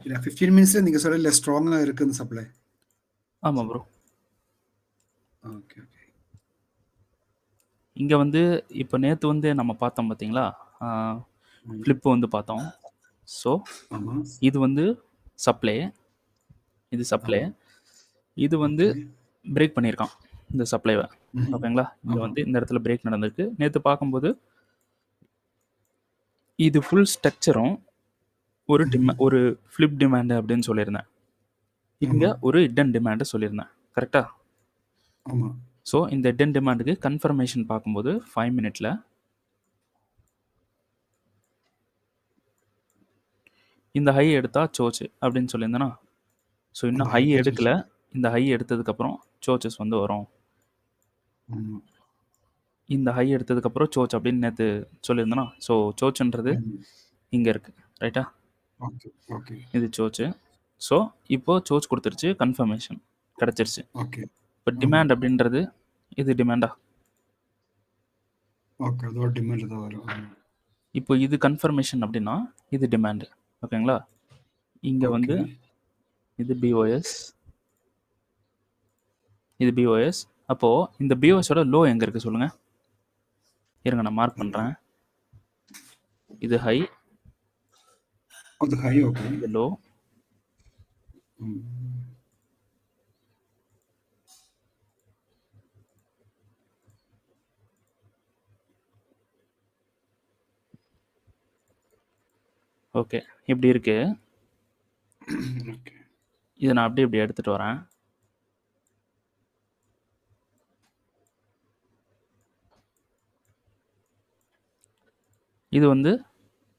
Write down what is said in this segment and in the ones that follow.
இல்ல 15 மினிட்ஸ்ல நீங்க சொல்லல ஸ்ட்ராங்கா இருக்கு இந்த சப்ளை. ஆமா ப்ரோ. Okay, okay. இங்க வந்து இப்ப நேத்து வந்து நம்ம பார்த்தோம் பார்த்தீங்களா? ஃபிளிப் வந்து பார்த்தோம். ஸோ ஆமா. இது வந்து சப்ளை. இது சப்ளை. ஆமா. இது வந்து ஓகே. பிரேக் பண்ணியிருக்கான் இந்த சப்ளைவ. ம்ஹ்ம். ஓகேங்களா? இங்க ஆமா. வந்து இந்த இடத்துல பிரேக் நடந்திருக்கு. நேத்து பார்க்கும்போது இது ஃபுல் ஸ்ட்ரக்சரும் ஒரு ஃபிளிப் டிமாண்ட் அப்படின்னு சொல்லியிருந்தேன். இங்க ஆமா. ஒரு ஹிடன் டிமாண்ட் சொல்லியிருந்தேன். கரெக்ட்டா? ஆமா. ஸோ இந்த ஹிடன் டிமாண்டுக்கு கன்ஃபர்மேஷன் பார்க்கும்போது 5 மினிட்ல இந்த ஹை எடுத்தா சோச்சு அப்படின்னு சொல்லியிருந்தேனா? ஸோ அந்த இன்னும் ஹை ஹைட்ல எடுக்கல. இந்த ஹை எடுத்ததுக்கப்புறம் சோச்சஸ் வந்து வரும். ஆமா. இந்த ஹை எடுத்ததுக்கப்புறம் சோச் அப்படின்னு நேற்று சொல்லியிருந்தேனா? ஸோ சோச்சுன்றது இங்கே இருக்கு. ரைட்டா? Okay, okay. இது சோச்சு. ஸோ இப்போ சோச் கொடுத்துருச்சு, கன்ஃபர்மேஷன் கிடச்சிருச்சு. ஓகே. இப்போ டிமாண்ட் அப்படின்றது இது டிமாண்டா? ஓகே. அதோட டிமாண்ட் தான் வரும். ஆமா. இப்போ இது கன்ஃபர்மேஷன் அப்படின்னா இது டிமாண்டு. ஓகேங்களா? இங்கே வந்து ஓகே. இது பிஓஎஸ், இது பிஓஎஸ். அப்போது இந்த பிஓஎஸோட லோ எங்கே இருக்குது சொல்லுங்கள். இருங்க நான் மார்க் பண்ணுறேன். இது ஹை, அது ஹை. ஓகே. இது லோ. ஓகே, இப்படி இருக்கு. ஓகே. இதை நான் அப்படியே இப்படி எடுத்துகிட்டு வரேன். இது வந்து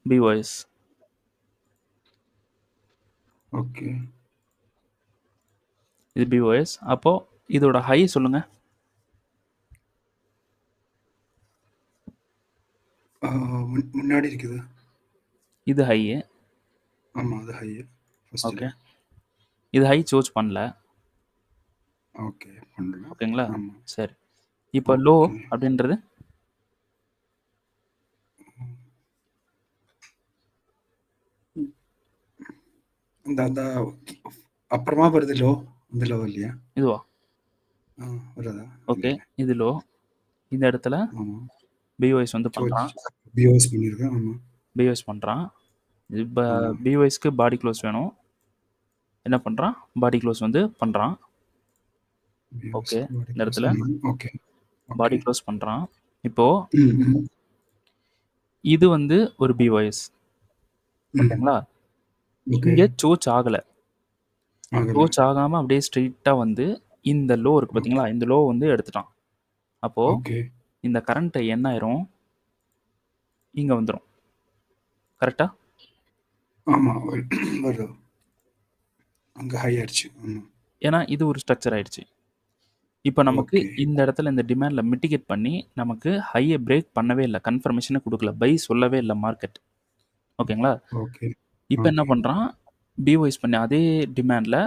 பிஓஎஸ். ஓகே. இது பிஓஎஸ். அப்போ இதோட ஹை சொல்லுங்க. முன்னாடி இருக்குது. இது ஹை. ஆமா, அது ஹை. ஓகே. இது ஹை சோச் பண்ணல. ஓகே, பண்ணல. ஓகேங்களா? ஆமா. சரி. இப்போ லோ அப்படின்றது அந்த அப்புறமா வருது லோ. இந்த லோ இல்லையா? இதுவா? வருதா? ஓகே, இது லோ. இந்த இடத்துல ஆமா. பிஓஎஸ் வந்து பண்ணுறான். பிஓஎஸ் பண்ணியிருக்கேன். ஆமா. பிஓஎஸ் பண்ணுறான். இப்போ பிஓஎஸ்க்கு பாடி க்ளோஸ் வேணும். என்ன பண்ணுறான்? பாடி க்ளோஸ் வந்து பண்ணுறான். ஓகே, இந்த இடத்துல ஓகே. பாடி க்ளோஸ் பண்ணுறான். இப்போ இது வந்து ஒரு பிஓஎஸ். ஓகேங்களா? இங்கே சோச் ஆகலை. சோச் ஆகாமல் அப்படியே ஸ்ட்ரெயிட்டாக வந்து இந்த லோ இருக்குது பார்த்தீங்களா? இந்த லோ வந்து எடுத்துட்டான். அப்போது இந்த கரண்ட்டு என்ன ஆயிரும்? இங்கே வந்துடும். கரெக்டா? ஆமா, வரும். அங்கே ஹை ஆயிடுச்சு. ஏன்னா இது ஒரு ஸ்ட்ரக்சர் ஆயிடுச்சு. இப்போ நமக்கு இந்த இடத்துல இந்த டிமாண்டில் மிட்டிகேட் பண்ணி நமக்கு ஹையை பிரேக் பண்ணவே இல்லை, கன்ஃபர்மேஷனை கொடுக்கல, பை சொல்லவே இல்லை மார்க்கெட். ஓகேங்களா? இப்போ என்ன பண்ணுறான்? பிஓஎஸ் பண்ணி அதே டிமாண்டில்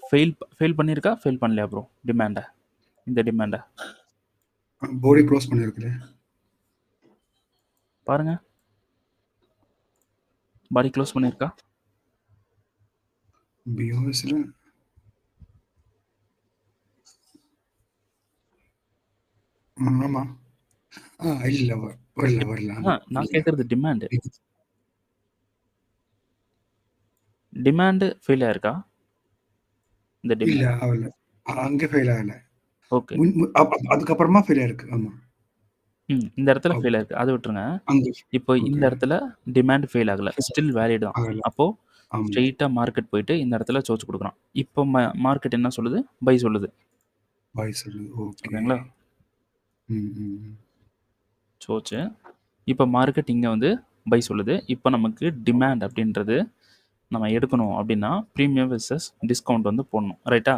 ஃபெயில் பண்ணியிருக்கா, ஃபெயில் பண்ணலையா ப்ரோ டிமாண்டை? இந்த டிமாண்டை பாடி க்ளோஸ் பண்ணியிருக்குது பாருங்க. பாடி க்ளோஸ் பண்ணியிருக்கா? பிஓஎஸ்ல ஆமா. இல்ல, வரல. நான் கேட்கறது டிமாண்டு ஃபெயில் ஆயிருக்கா? இந்த இல்ல, டிமாண்ட் ஆகல. அங்கே ஃபெயில் ஆகல. ஓகே. அதுக்கப்புறமா ஃபெயில் ஆயிருக்கு. ஆமா. இந்த இடத்துல ஃபெயில் ஆயிருக்கு, அதை விட்டுருங்க. இப்போ இந்த இடத்துல டிமாண்ட் ஃபெயில் ஆகல, ஸ்டில் வேலிட் தான். அப்போ ஸ்ட்ரெயிட்டாக மார்க்கெட் போயிட்டு இந்த இடத்துல சோச்சு கொடுக்குறான். இப்போ மார்க்கெட் என்ன சொல்லுது? பை சொல்லுது. ஓகேங்களா? சோச்சு. இப்போ மார்க்கெட் இங்கே வந்து பை சொல்லுது. இப்போ நமக்கு டிமாண்ட் அப்படின்றது நம்ம எடுக்கணும் அப்படின்னா ப்ரீமியம் வெர்சஸ் டிஸ்கவுண்ட் வந்து போடணும். ரைட்டா?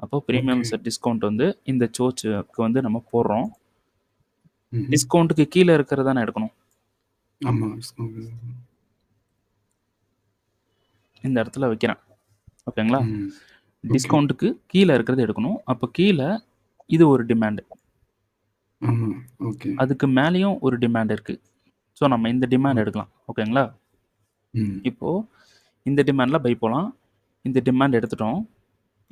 அப்போ ப்ரீமியம் வெர்சஸ் டிஸ்கவுண்ட் வந்து இந்த சோச்சுக்கு வந்து நம்ம போடுறோம். டிஸ்கவுண்ட்டுக்கு கீழே இருக்கிறது தானே எடுக்கணும். ஆமா. இந்த இடத்துல வைக்கிறேன். ஓகேங்களா? டிஸ்கவுண்ட்டுக்கு கீழே இருக்கிறது எடுக்கணும். அப்போ கீழே இது ஒரு டிமாண்டு, அதுக்கு மேலேயும் ஒரு டிமாண்ட் இருக்குது. ஸோ நம்ம இந்த டிமாண்ட் எடுக்கலாம். ஓகேங்களா? இப்போது இந்த டிமாண்டில் பை போகலாம். இந்த டிமாண்ட் எடுத்துட்டோம்.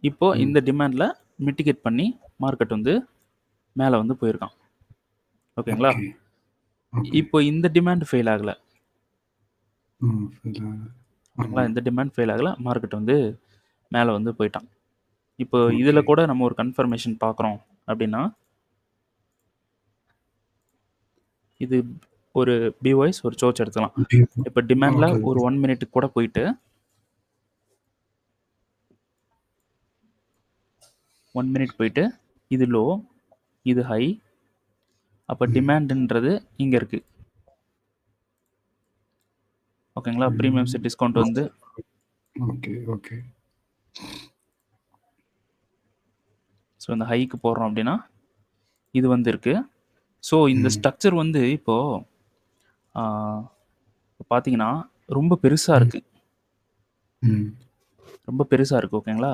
இப்போ இந்த டிமாண்டில் மிட்டிகேட் பண்ணி மார்க்கெட் வந்து மேலே வந்து போயிருக்கான். ஓகேங்களா? ஓகே ஓகே இப்போ இந்த டிமாண்ட் ஃபெயில் ஆகலை. ஃபெயில் ஓகேங்களா? இந்த டிமாண்ட் ஃபெயில் ஆகலை, மார்க்கெட் வந்து மேலே வந்து போயிட்டான். இப்போ ஓகே இதில் கூட நம்ம ஒரு கன்ஃபர்மேஷன் பார்க்குறோம் அப்படின்னா, இது ஒரு பிவாய்ஸ் ஒரு சோச் எடுத்துக்கலாம். இப்போ டிமாண்டில் ஓகே ஒரு 1 மினிட்டுக்கு கூட போயிட்டு 1 மினிட் போயிட்டு இது லோ, இது ஹை. அப்போ டிமாண்டுன்றது இங்கே இருக்கு. ஓகேங்களா? ப்ரீமியம் செட் டிஸ்கவுண்ட் வந்து ஓகே ஓகே ஸோ இந்த ஹைக்கு போடுறோம் அப்படின்னா இது வந்து இருக்கு. ஸோ இந்த ஸ்ட்ரக்சர் வந்து இப்போ பார்த்தீங்கன்னா ரொம்ப பெருசாக இருக்கு. ரொம்ப பெருசாக இருக்கு. ஓகேங்களா?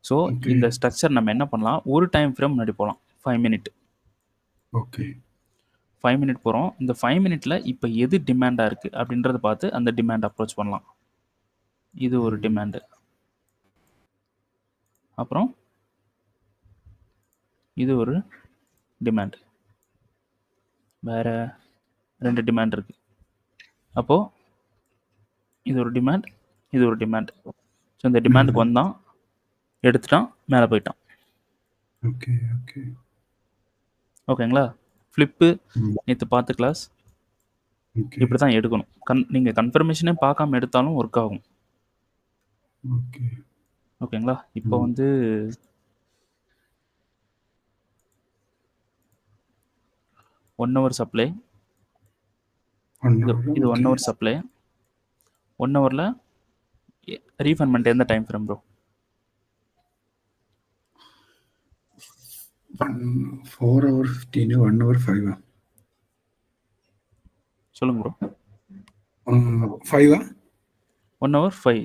ஸோ இந்த ஸ்ட்ரக்சர் நம்ம என்ன பண்ணலாம், ஒரு டைம் ஃப்ரேம் முன்னாடி போகலாம். 5 மினிட். ஓகே 5 மினிட் போகிறோம். இந்த 5 மினிட்ல இப்போ எது டிமாண்டாக இருக்குது அப்படின்றத பார்த்து அந்த டிமாண்ட் அப்ரோச் பண்ணலாம். இது ஒரு டிமாண்டு. அப்புறம் இது ஒரு டிமாண்ட். வேற 2 டிமாண்ட் இருக்கு. அப்போது இது ஒரு டிமாண்ட், இது ஒரு டிமாண்ட். ஸோ இந்த டிமாண்டுக்கு வந்தான், எடுத்துட்டான், மேலே போயிட்டான். ஓகே ஓகே ஓகேங்களா? ஃப்ளிப்பு நேற்று பார்த்த கிளாஸ் இப்படி தான் எடுக்கணும். நீங்கள் கன்ஃபர்மேஷனே பார்க்காம எடுத்தாலும் ஒர்க் ஆகும். ஓகே ஓகேங்களா? இப்போ வந்து 1 ஹவர் சப்ளை. இது 1 ஹவர் சப்ளை. 1 ஹவரில் ரீஃபண்ட்மெண்ட் எந்த time frame bro? 4 hour 15 1 hour 5 சொல்லுங்க ப்ரோ. 5 1 ஹவர் 5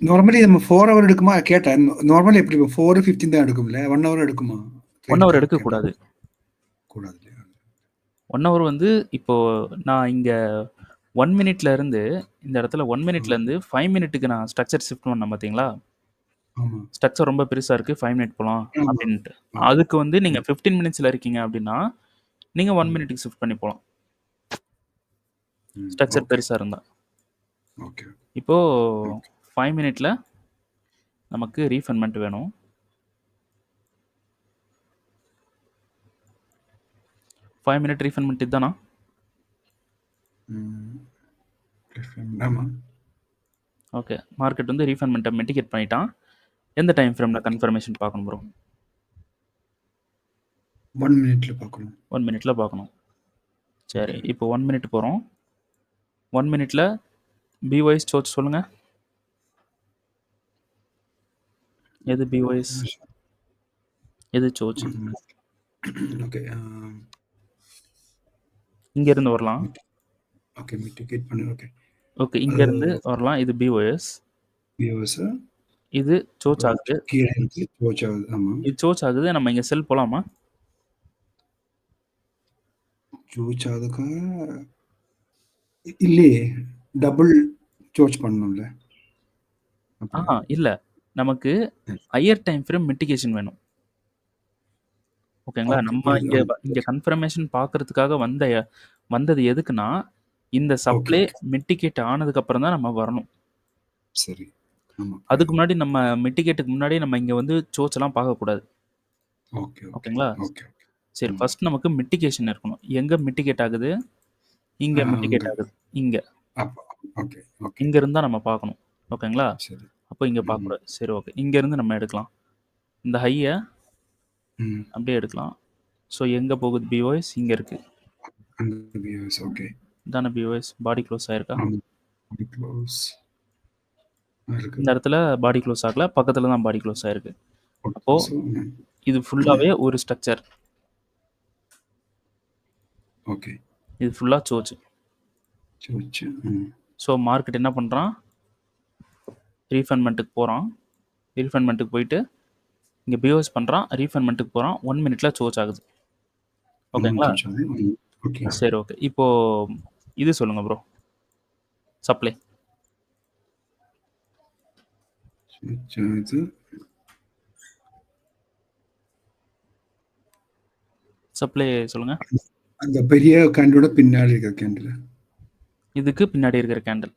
நார்மலி நம்ம 4 hour எடுக்குமா கேட்டேன். நார்மலி எப்படி 4:15 தான் எடுக்கும்ல, 1 hour எடுக்குமா? 1 ஹவர் எடுக்கக்கூடாது. கூடாது. 1 ஹவர் வந்து இப்போ நான் இங்கே 1 மினிட்ல இருந்து இந்த இடத்துல 1 மினிட்ல இருந்து 5 மினிட்டுக்கு நான் ஸ்ட்ரக்சர் ஷிஃப்ட் பண்ணேன் பார்த்தீங்களா? ஸ்ட்ரக்சர் ரொம்ப பெருசாக இருக்குது, 5 மினிட் போகலாம் அப்படின்ட்டு. அதுக்கு வந்து நீங்கள் 15 மினிட்ஸில் இருக்கீங்க அப்படின்னா நீங்கள் 1 மினிட்டுக்கு ஷிஃப்ட் பண்ணி போகலாம். ஸ்ட்ரக்சர் பெருசாக இருந்தால். இப்போது 5 மினிட்ல நமக்கு ரீஃபண்ட்மெண்ட் வேணும். 5 மினிட் ரீஃபண்ட்மெண்ட் இதுதானா? ஓகே, மார்க்கெட் வந்து ரீஃபண்ட்மெண்ட்டை மிட்டிகேட் பண்ணிட்டான். எந்த டைம் ஃப்ரேமில் கன்ஃபர்மேஷன் பார்க்கணும் ப்ரோ? 1 மினிட்ல பார்க்கணும். 1 மினிட்ல பார்க்கணும். சரி, இப்போ 1 மினிட் போகிறோம். 1 மினிட்ல பிஒய்ஸ் சோச் சொல்லுங்கள். எது பிஒய்ஸ், எது சோச்? ஓகே இங்கேருந்து வரலாம். ஓகே மிட்டிகேட் பண்ணு. ஓகே ஓகே, இங்கேருந்து வரலாம். இது பிஒய்ஸ், இது சோச் ஆகுது. இது சோச் ஆகுது. நம்ம இங்கே செல் போகலாமா? சோச் ஆகுதுக்கா இல்லையே, டபுள் சோச் பண்ணணும்ல. இல்லை, நமக்கு ஹையர் டைம் ஃப்ரேம் மிட்டிகேஷன் வேணும். ஓகேங்களா? நம்ம இங்கே கன்ஃபர்மேஷன் பார்க்கறதுக்காக வந்தது எதுக்குன்னா, இந்த சப்ளை மிட்டிகேட் ஆனதுக்கப்புறம் தான் நம்ம வரணும். சரி, அதுக்கு முன்னாடி நம்ம மிட்டிகேட்டுக்கு முன்னாடி நம்ம இங்கே வந்து சோச்செல்லாம் பார்க்கக்கூடாது. ஓகேங்களா? சரி, ஃபர்ஸ்ட் நமக்கு மிட்டிகேஷன் இருக்கணும். எங்கே மிட்டிகேட் ஆகுது? இங்கே மிட்டிகேட் ஆகுது. இங்கே இங்கே இருந்தால் நம்ம பார்க்கணும். ஓகேங்களா? அப்போ இங்கே பார்க்கக்கூடாது. சரி, ஓகே, இங்கேருந்து நம்ம எடுக்கலாம். இந்த ஹையை அப்படியே எடுக்கலாம். ஸோ எங்கே போகுது பிஓஎஸ்? இங்கே இருக்கு தானே பிஓஎஸ். பாடி க்ளோஸ் ஆயிருக்கா? இந்த இடத்துல பாடி க்ளோஸ் ஆகல, பக்கத்தில் தான் பாடி க்ளோஸ் ஆயிருக்கு. அப்போது இது ஃபுல்லாகவே ஒரு ஸ்ட்ரக்சர். ஓகே, இது ஃபுல்லாக சோச்சு. ஸோ மார்க்கெட் என்ன பண்ணுறான்? ரீஃபண்ட்மெண்ட்டுக்கு போகிறான். ரீஃபண்ட்மெண்ட்டுக்கு போயிட்டு இங்கே பிஓஎஸ் பண்ணுறான், ரீஃபண்ட்மெண்ட்டுக்கு போகிறான். 1 மினிட்ல சோச் ஆகுது. ஓகேங்களா? சரி, ஓகே. இப்போது இது சொல்லுங்கள் ப்ரோ, சப்ளை. மிச்சம் இது சப்ளை சொல்லுங்க. அந்த பெரிய கேண்டலோட பின்னாடி இருக்கிற கேண்டில். இதுக்கு பின்னாடி இருக்கிற கேண்டில்.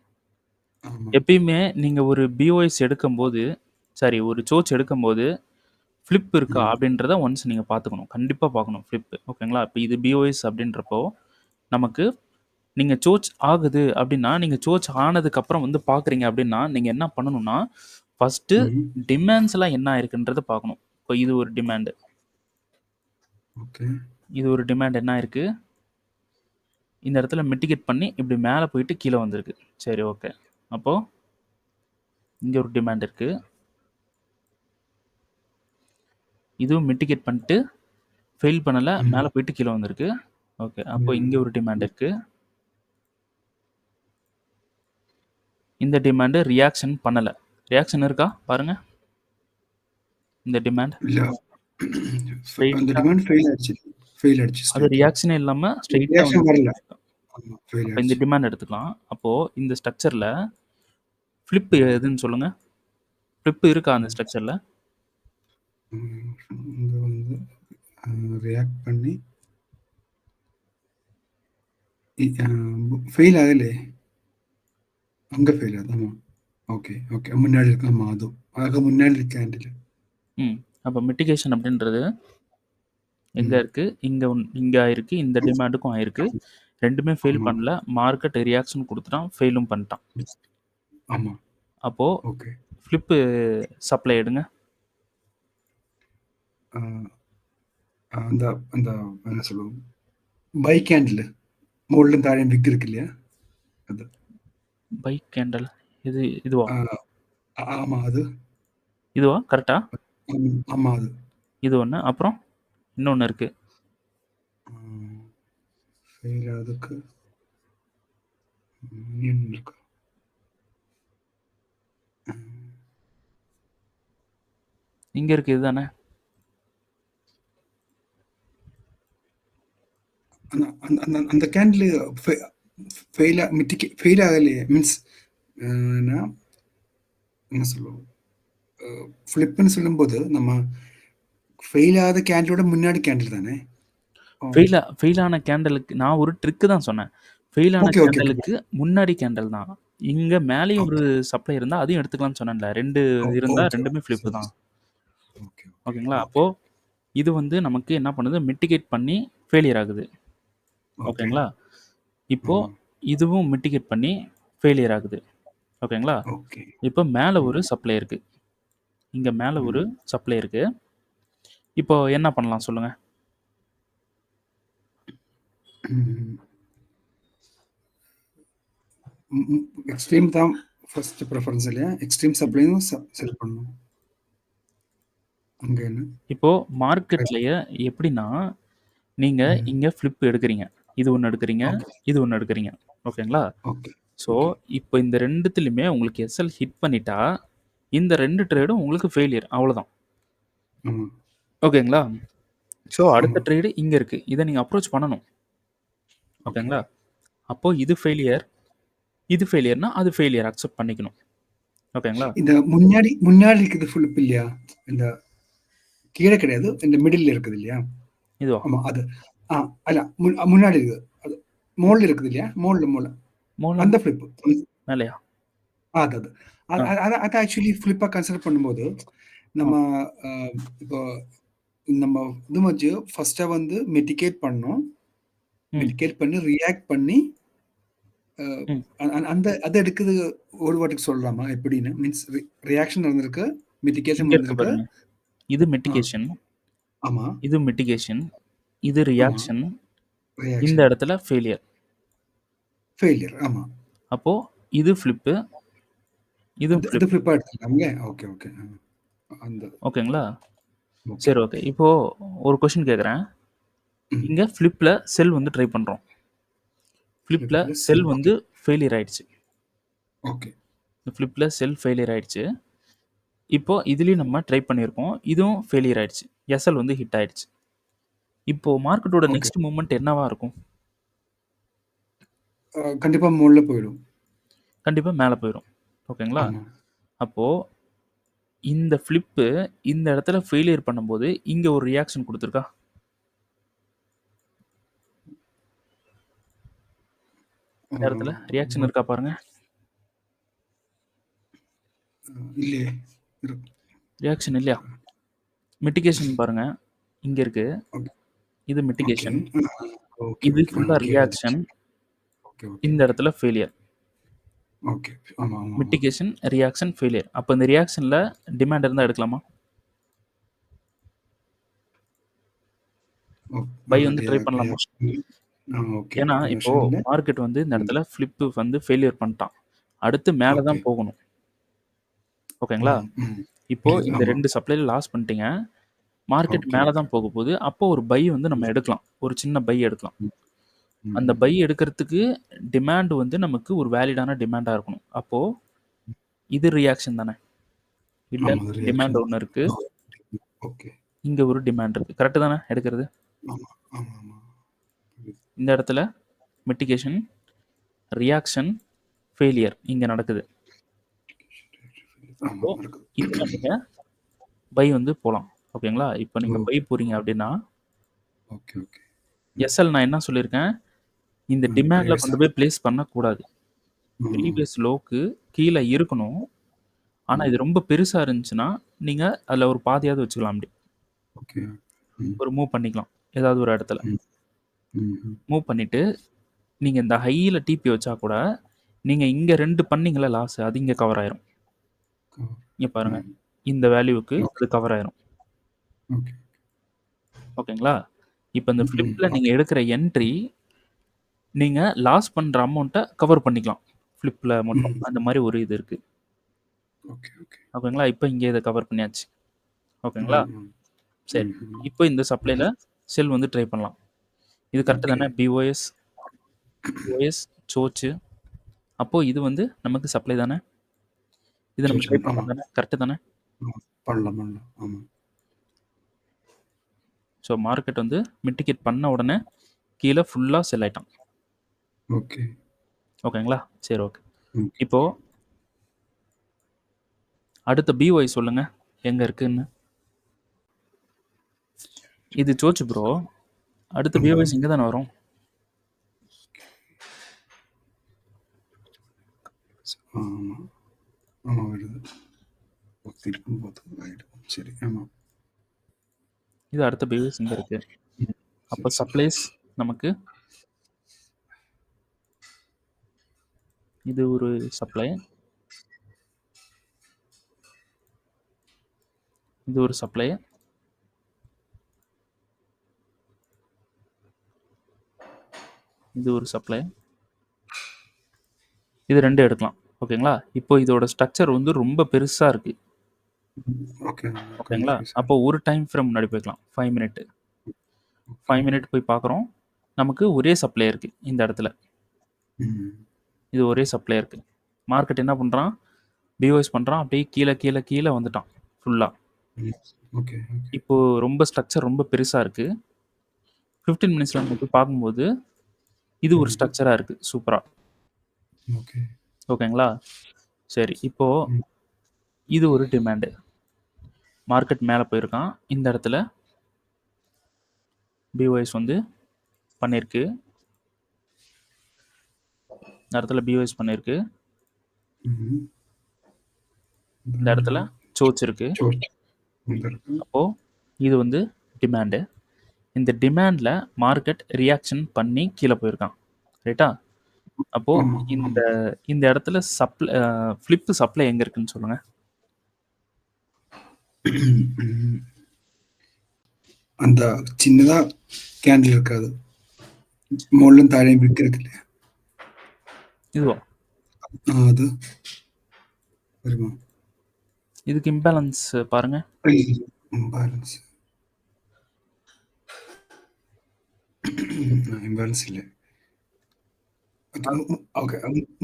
ஆமா. எப்பயுமே நீங்க ஒரு பிஓஎஸ் எடுக்கும்போது, சாரி ஒரு சோச் எடுக்கும்போது, ஃபிளிப் இருக்கா ம். அப்படின்றத ஒன்ஸ் நீங்க பார்த்துக்கணும். கண்டிப்பா பார்க்கணும் ஃபிளிப். ஓகேங்களா? இப்ப இது பிஓஎஸ் அப்படின்றப்போ, நமக்கு நீங்க சோச் ஆகுது அப்படின்னா, நீங்க சோச் ஆனதுக்கப்புறம் வந்து பார்க்குறீங்க அப்படின்னா, நீங்க என்ன பண்ணணும்னா, ஃபர்ஸ்ட்டு ம். டிமாண்ட்ஸ்லாம் என்ன ஆயிருக்குன்றத பார்க்கணும். இப்போ இது ஒரு டிமாண்ட். ஓகே. இது ஒரு டிமாண்ட் என்ன ஆயிருக்கு? இந்த இடத்துல மிட்டிகேட் பண்ணி இப்படி மேலே போயிட்டு கீழே வந்திருக்கு. சரி ஓகே. அப்போ இங்க ஒரு டிமாண்ட் இருக்கு. இதுவும் மிட்டிகேட் பண்ணிட்டு ஃபெயில் பண்ணல. ம். மேலே போயிட்டு கீழே வந்திருக்கு. ஓகே. அப்போ இங்க ஒரு டிமாண்ட் இருக்கு. இந்த டிமாண்ட் ரியாக்ஷன் பண்ணல. ரியாக்ஷன் இருக்கா? பாருங்க. இந்த டிமாண்ட் இல்ல. அந்த ஸ்ட்ரெயிட்டா டிமாண்ட் ஃபெயில் ஆயிடுச்சு. ஃபெயில் ஆயிடுச்சு அது ஸ்ட்ரெயிட்டா. ரியாக்ஷனே இல்லாம ஸ்ட்ரெயிட்டா வந்து ரியாக்ஷன் வரல. ஆமா. ஃபெயில் அப்ப இந்த ஆயிடுச்சு. டிமாண்ட் எடுத்துக்கலாம். அப்போ இந்த ஸ்ட்ரக்சர்ல ஃபிளிப் எதுன்னு சொல்லுங்க. ஃபிளிப் இருக்கா அந்த ஸ்ட்ரக்சர்ல? இங்க வந்து ரியாக்ட் பண்ணி ஃபெயில் ஆகலே. அங்க ஃபெயில் ஆகுது. ஆமா. Okay, okay. முன்னாடி இருக்கு. ஆமா அது. ஆக முன்னாடி இருக்க கேண்டில். ம். அப்ப மிட்டிகேஷன் அப்படின்றது எங்க ம். இருக்கு? இங்க ஆயிருக்கு. இந்த டிமாண்டுக்கும் ஆயிருக்கு. 2மே ஃபெயில் ஆமா. பண்ணல. Market reaction குடுத்துட்டான். ஃபெயிலும் பண்ணிட்டான். ஆமா. அப்போ ஓகே. ஃபிளிப் சப்ளை எடுங்க. ஆ அந்த அந்த என்ன சொல்லுவோம்? By candle. முകളിലും താഴെയും விக் இருக்கு இல்லையா? அது. பை கேண்டல் இதுவா? ஆமா அது. இதுவா? கரெக்ட்டா? ஆமா அது. இது ஒண்ணு. அப்புறம் இன்னொன்னு இருக்கு. ஃபெயில் அதுக்கு யூனியன் இருக்கு. இங்க இருக்கு இதுதானே? அந்த கேண்டில் ஃபெயில் ஆகலையே. மீன்ஸ் என்ன சொல்லுவோம்? ஃபிளிப்னு சொல்லும்போது நம்ம ஃபெயில் ஆகாத கேண்டிலோட முன்னாடி கேண்டில் தானே? ஃபெயில் ஆன கேண்டலுக்கு நான் ஒரு ட்ரிக் தான் சொன்னேன். ஃபெயில் ஆன ஓகே, ஓகே, ஓகே. கேண்டலுக்கு முன்னாடி கேண்டல் தான். இங்க மேலேயும் ஒரு ஓகே. சப்ளை இருந்தா அதையும் எடுத்துக்கலாம்னு சொன்னேன்ல. 2 இருந்தா ஓகே. 2மே ஃபிளிப் சரி. தான். ஓகே, ஓகே, ஓகேங்களா? அப்போ ஓகே. இது வந்து நமக்கு என்ன பண்ணுது? மிட்டிகேட் பண்ணி ஃபெயிலியர் ஆகுது. ஓகே. ஓகேங்களா? இப்போ ம். இதுவும் மிட்டிகேட் பண்ணி ஃபெயிலியர் ஆகுது. ஓகேங்களா? ஓகே. இப்போ மேல ஒரு ம். சப்ளை இருக்கு. இங்க மேல ஒரு ம். சப்ளை இருக்கு. இப்போ என்ன பண்ணலாம் சொல்லுங்க? ம். எக்ஸ்ட்ரீம் தான் ஃபர்ஸ்ட் ப்ரிஃபரன்ஸ் இல்லையா? எக்ஸ்ட்ரீம் சப்ளையும் செல் பண்ணணும். அங்க என்ன? இப்போ மார்க்கெட்லயே எப்படின்னா, நீங்க ம். இங்க ஃபிளிப் எடுக்குறீங்க. இது ஒண்ணு எடுக்குறீங்க. ஓகே, இது ஒண்ணு எடுக்குறீங்க. ஓகேங்களா? Okay, so, okay. இப்போ இந்த 2த்துலயுமே உங்களுக்கு எஸ்எல் ஹிட் பண்ணிட்டா, இந்த 2 ட்ரேடும் உங்களுக்கு ஃபெயிலியர். அவ்வளோதான். ஆமா, ஓகேங்களா? ஸோ, ஆமா. அடுத்த ட்ரேடு இங்க இருக்கு. இத நீங்க அப்ரோச் பண்ணணும். ஓகே, ஓகேங்களா? அப்போ இது ஃபெயிலியர். இது ஃபெயிலியர்னா, அது ஃபெயிலியர் அக்செப்ட் பண்ணிக்கணும். ஓகேங்களா? இந்த முன்னாடி முன்னாடி இருக்குது ஃபிலிப் இல்லையா? இந்த கீழ கிடையாது. இந்த மிடில்ல இருக்குது இல்லையா? இதுவா? ஆமா அது. ஆ அல்ல முன்னாடி இருக்குது. அது மோள்ல இருக்குது இல்லையா? மோள்ல. மோலன் அந்த ஃபிலிப். மேலயா? அது அது. அது ஆ. அது அது ஆக்சுவலி ஃபிலிப்பா கன்சிடர் பண்ணும்போது, ஆ. நம்ம அ இப்போ நம்ம இது வச்சு ஃபர்ஸ்ட்டா வந்து மெடிகேட் பண்ணோம். ம். மெடிகேட் பண்ணி ரியாக்ட் பண்ணி அ ம். அந்த அத எடுக்குது ஒரு வாட்டிக்கு சொல்லலாமா? எப்படின்னு? மீன்ஸ் ரியாக்ஷன் நடந்திருக்கு. இங்க மிட்டிகேஷன் இருக்கு நடந்திருக்கு. பாருங்க. இது ஆ, மிட்டிகேஷன். ஆமா, இது மிட்டிகேஷன். இது ஆமா. ரியாக்ஷன். இந்த ரியாக்ஷன். இடத்துல ஃபெயிலியர். ஃபெயிலியர். ஆமா. அப்போ இது ஃபிளிப்பு. இதுவும் இது ஃபிளிப். ஃபிளிப்பா எடுத்துக்கலாம்ல? Okay, okay. அந்த ஓகேங்களா? ஓகே. சரி ஓகே. இப்போ ஒரு கொஸ்டின் கேட்குறேன். ம். இங்க ஃபிளிப்ல செல் வந்து ட்ரை பண்றோம். ஃபிளிப்ல ஃபிளிப்ல செல் செல். வந்து ஓகே, ஃபெயிலியர் ஆயிடுச்சு. ஓகே, ஃபிளிப்ல செல் ஃபெயிலியர் ஆயிடுச்சு. இப்போ இதுலயும் நம்ம ட்ரை பண்ணியிருக்கோம். இதுவும் ஃபெயிலியர் ஆயிடுச்சு. எஸ்எல் வந்து ஹிட் ஆயிடுச்சு. இப்போ மார்க்கெட்டோட ஓகே. நெக்ஸ்ட் மூவ்மெண்ட் என்னவா இருக்கும்? கண்டிப்பா மோள்ல போயிடும். கண்டிப்பா மேல போயிரும். ஓகேங்களா? ஆமா. அப்போ இந்த ஃப்ளிப்பு இந்த இடத்துல ஃபெயிலியர் பண்ணும்போது இங்க ஒரு ரியாக்ஷன் கொடுத்துருக்கா? இந்த இடத்துல ரியாக்ஷன் இருக்கா பாருங்க. இல்லையே. ரியாக்ஷன் இல்லையா? மிட்டிகேஷன் பாருங்க, இங்க இருக்கு. இது மிட்டிகேஷன். இது ஃபுல்லா ரியாக்ஷன். இந்த இடத்துல ஃபெயிலியர். Mitigation, reaction, failure. அப்ப இந்த ரியாக்ஷன்ல டிமாண்ட் இருந்தா எடுக்கலாமா? பை வந்து ட்ரை பண்ணலாமா? ஏன்னா இப்போ மார்க்கெட் வந்து இந்த இடத்துல ஃபிளிப் வந்து ஃபெயிலியர் பண்ணிட்டான். அடுத்து மேல தான் போகணும். ஓகேங்களா? இப்போ இந்த 2 சப்ளைல லாஸ் பண்ணிட்டீங்க. மார்க்கெட் மேல தான் போக போகுது. அப்போ ஒரு பை வந்து நம்ம எடுக்கலாம். ஒரு சின்ன பை எடுக்கலாம். அந்த பை எடுக்கிறதுக்கு டிமாண்ட் வந்து நமக்கு ஒரு வேலிடான டிமாண்டா இருக்கணும். அப்போ இது ரியாக்ஷன் தானே? இல்ல டிமாண்ட் ஒன்னு இருக்கு. இங்க ஒரு டிமாண்ட் இருக்கு. கரெக்ட் தானே எடுக்கிறது? இந்த இடத்துல மிட்டிகேஷன், ரியாக்ஷன், ஃபெயிலியர் இங்க நடக்குது. இப்போ நீங்க பை வந்து போலாம். ஓகேங்களா? இப்போ நீங்க பை போறீங்க அப்படின்னா எஸ்எல் நான் என்ன சொல்லியிருக்கேன், இந்த டிமாண்ட்ல கொண்டு போய் பிளேஸ் பண்ணக்கூடாது. ப்ரீவியஸ் லோக்கு கீழே இருக்கணும். ஆனா இது ரொம்ப பெருசா இருந்துச்சுன்னா நீங்க அதுல ஒரு பாதியாவது வச்சுக்கலாம். அப்படி ஒரு மூவ் பண்ணிக்கலாம் ஏதாவது ஒரு இடத்துல. மூவ் பண்ணிட்டு நீங்க இந்த ஹையில டிபி வச்சா கூட நீங்க இங்க 2 பண்ணீங்களா லாஸ், அது இங்க கவர் ஆயிரும். இங்க பாருங்க, இந்த வேல்யூக்கு அது கவர் ஆயிரும். ஓகேங்களா? இப்போ இந்த ஃபிளிப்ல நீங்க எடுக்கிற என்ட்ரி நீங்க லாஸ் பண்ற அமௌண்ட்டை கவர் பண்ணிக்கலாம் ஃபிளிப்ல மட்டும். அந்த மாதிரி ஒரு இது இருக்கு. ஓகேங்களா? இப்போ இங்கே இதை கவர் பண்ணியாச்சு. ஓகேங்களா? சரி, இப்போ இந்த சப்ளைல செல் வந்து ட்ரை பண்ணலாம். இது கரெக்ட் தானே? பிஓஎஸ், ஓஎஸ், சோச்சு. அப்போ இது வந்து நமக்கு சப்ளை தானே? இது நம்ம ட்ரை பண்ணலாம் தானே? கரெக்ட் தானே? ஸோ மார்க்கெட் வந்து மிட்டிகேட் பண்ண உடனே கீழே ஃபுல்லா செல் ஆயிட்டான். ஓகேங்களா? சரி, ஓகே. இப்போ அடுத்த பிஒய் சொல்லுங்க எங்க இருக்குன்னு. இது சோச்சு ப்ரோ. அடுத்த பிஓஎஸ் இங்க தானே வரும். இது அடுத்த பிஓஎஸ் இங்க இருக்கு. அப்ப சப்ளைஸ் நமக்கு இது ஒரு சப்ளை, இது ஒரு சப்ளை, இது ஒரு சப்ளை, இது 2 எடுக்கலாம். ஓகேங்களா? இப்போ இதோட ஸ்ட்ரக்சர் வந்து ரொம்ப பெருசா இருக்கு. ஓகேங்களா? அப்போ ஒரு டைம் ஃப்ரேம் முன்னாடி போய்க்கலாம். 5 மினிட் 5 மினிட் போய் பார்க்குறோம். நமக்கு ஒரே சப்ளை இருக்கு இந்த இடத்துல. இது ஒரே சப்ளை இருக்கு. மார்க்கெட் என்ன பண்றான், பிஓஎஸ் பண்றான், அப்படியே கீழே கீழே கீழே வந்துட்டான் ஃபுல்லா. இப்போ ரொம்ப ஸ்ட்ரக்சர் ரொம்ப பெருசா இருக்கு. 15 மினிட்ஸ்ல நம்ம போய் பார்க்கும்போது இது ஒரு ஸ்ட்ரக்சரா இருக்கு சூப்பரா. ஓகேங்களா? சரி, இப்போ இது ஒரு டிமாண்டு. மார்க்கெட் மேலே போயிருக்கான். இந்த இடத்துல பிஓஎஸ் வந்து பண்ணியிருக்கு. இந்த இடத்துல பிஓஎஸ் பண்ணியிருக்கு. இந்த இடத்துல சோச் இருக்கு. அப்போ இது வந்து டிமாண்டு. இந்த டிமாண்ட்ல மார்க்கெட் ரியாக்ஷன் பண்ணி கீழே போயிருக்கான். ரைட்டா? அப்போ இந்த இந்த இடத்துல சப்ளை ஃபிளிப் சப்ளை எங்க இருக்குன்னு சொல்லுங்க. அந்த சின்னதா கேண்டில் இருக்காது, முள்ளும் தாழையும் விக் இருக்கு இல்லையா? இதுவா? அது வருமா? இதுக்கு இம்பேலன்ஸ் பாருங்க. இம்பேலன்ஸ் இம்பேலன்ஸ் இல்லை. ஓகே,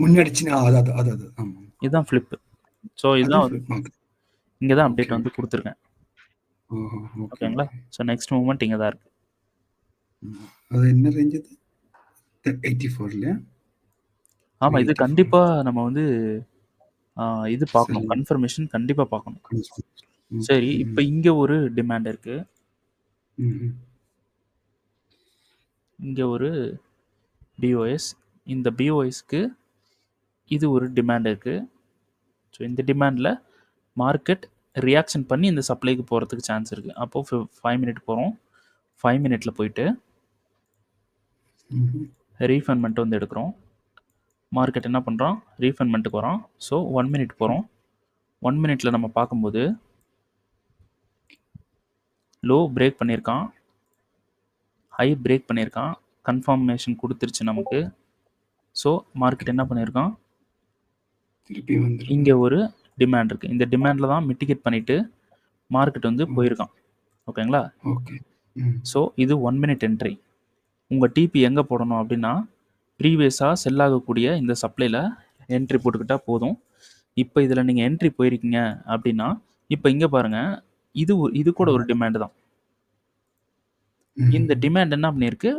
முன்னாடி சின்ன அது அது அது ஆமாம், இதுதான் ஃபிளிப். ஸோ இதுதான் இங்கே தான் அப்டேட் வந்து கொடுத்துருக்கேன். ஓகேங்களா? ஸோ நெக்ஸ்ட் மூவ்மெண்ட் இங்கே தான் இருக்கு. அது என்ன ரேஞ்ச்? அது 84 இல்லையா? ஆமாம், இது கண்டிப்பாக நம்ம வந்து இது பார்க்கணும். கன்ஃபர்மேஷன் கண்டிப்பா பார்க்கணும். ம். சரி, இப்ப இங்க ஒரு டிமாண்ட் இருக்கு. ம்ஹ்ம். இங்க ஒரு பிஓஎஸ். இந்த பிஓஎஸ்க்கு இது ஒரு டிமாண்ட் இருக்கு. ஸோ இந்த டிமாண்ட்ல மார்க்கெட் ரியாக்ஷன் பண்ணி இந்த சப்ளைக்கு போறதுக்கு சான்ஸ் இருக்கு. அப்போ 5 மினிட் போறோம். 5 மினிட்ல போயிட்டு ம்ஹ்ம். ரீஃபண்ட்மெண்ட் வந்து எடுக்கிறோம். மார்க்கெட் என்ன பண்றான்? ரீஃபண்ட்மெண்ட்டுக்கு வரான். ஸோ 1 மினிட் போறோம். 1 மினிட்ல நம்ம பார்க்கும்போது லோ பிரேக் பண்ணியிருக்கான், ஹை பிரேக் பண்ணியிருக்கான், கன்ஃபர்மேஷன் கொடுத்துருச்சு நமக்கு. ஸோ மார்க்கெட் என்ன பண்ணியிருக்கான்? திருப்பி வந்துருக்கு. இங்க ஒரு டிமாண்ட் இருக்கு. இந்த டிமாண்ட்ல தான் மிட்டிகேட் பண்ணிட்டு மார்க்கெட் வந்து போயிருக்கான். ஓகேங்களா? ஓகே. ம். ஸோ இது 1 மினிட் என்ட்ரி. உங்க டிபி எங்க போடணும் அப்படின்னா, ப்ரீவியஸா செல் ஆகக்கூடிய இந்த சப்ளைல என்ட்ரி போட்டுக்கிட்டா போதும். இப்போ இதுல நீங்க என்ட்ரி போயிருக்கீங்க அப்படின்னா, இப்போ இங்க பாருங்க, இது கூட ஒரு டிமாண்ட் தான். இந்த டிமாண்ட் என்ன பண்ணியிருக்கு?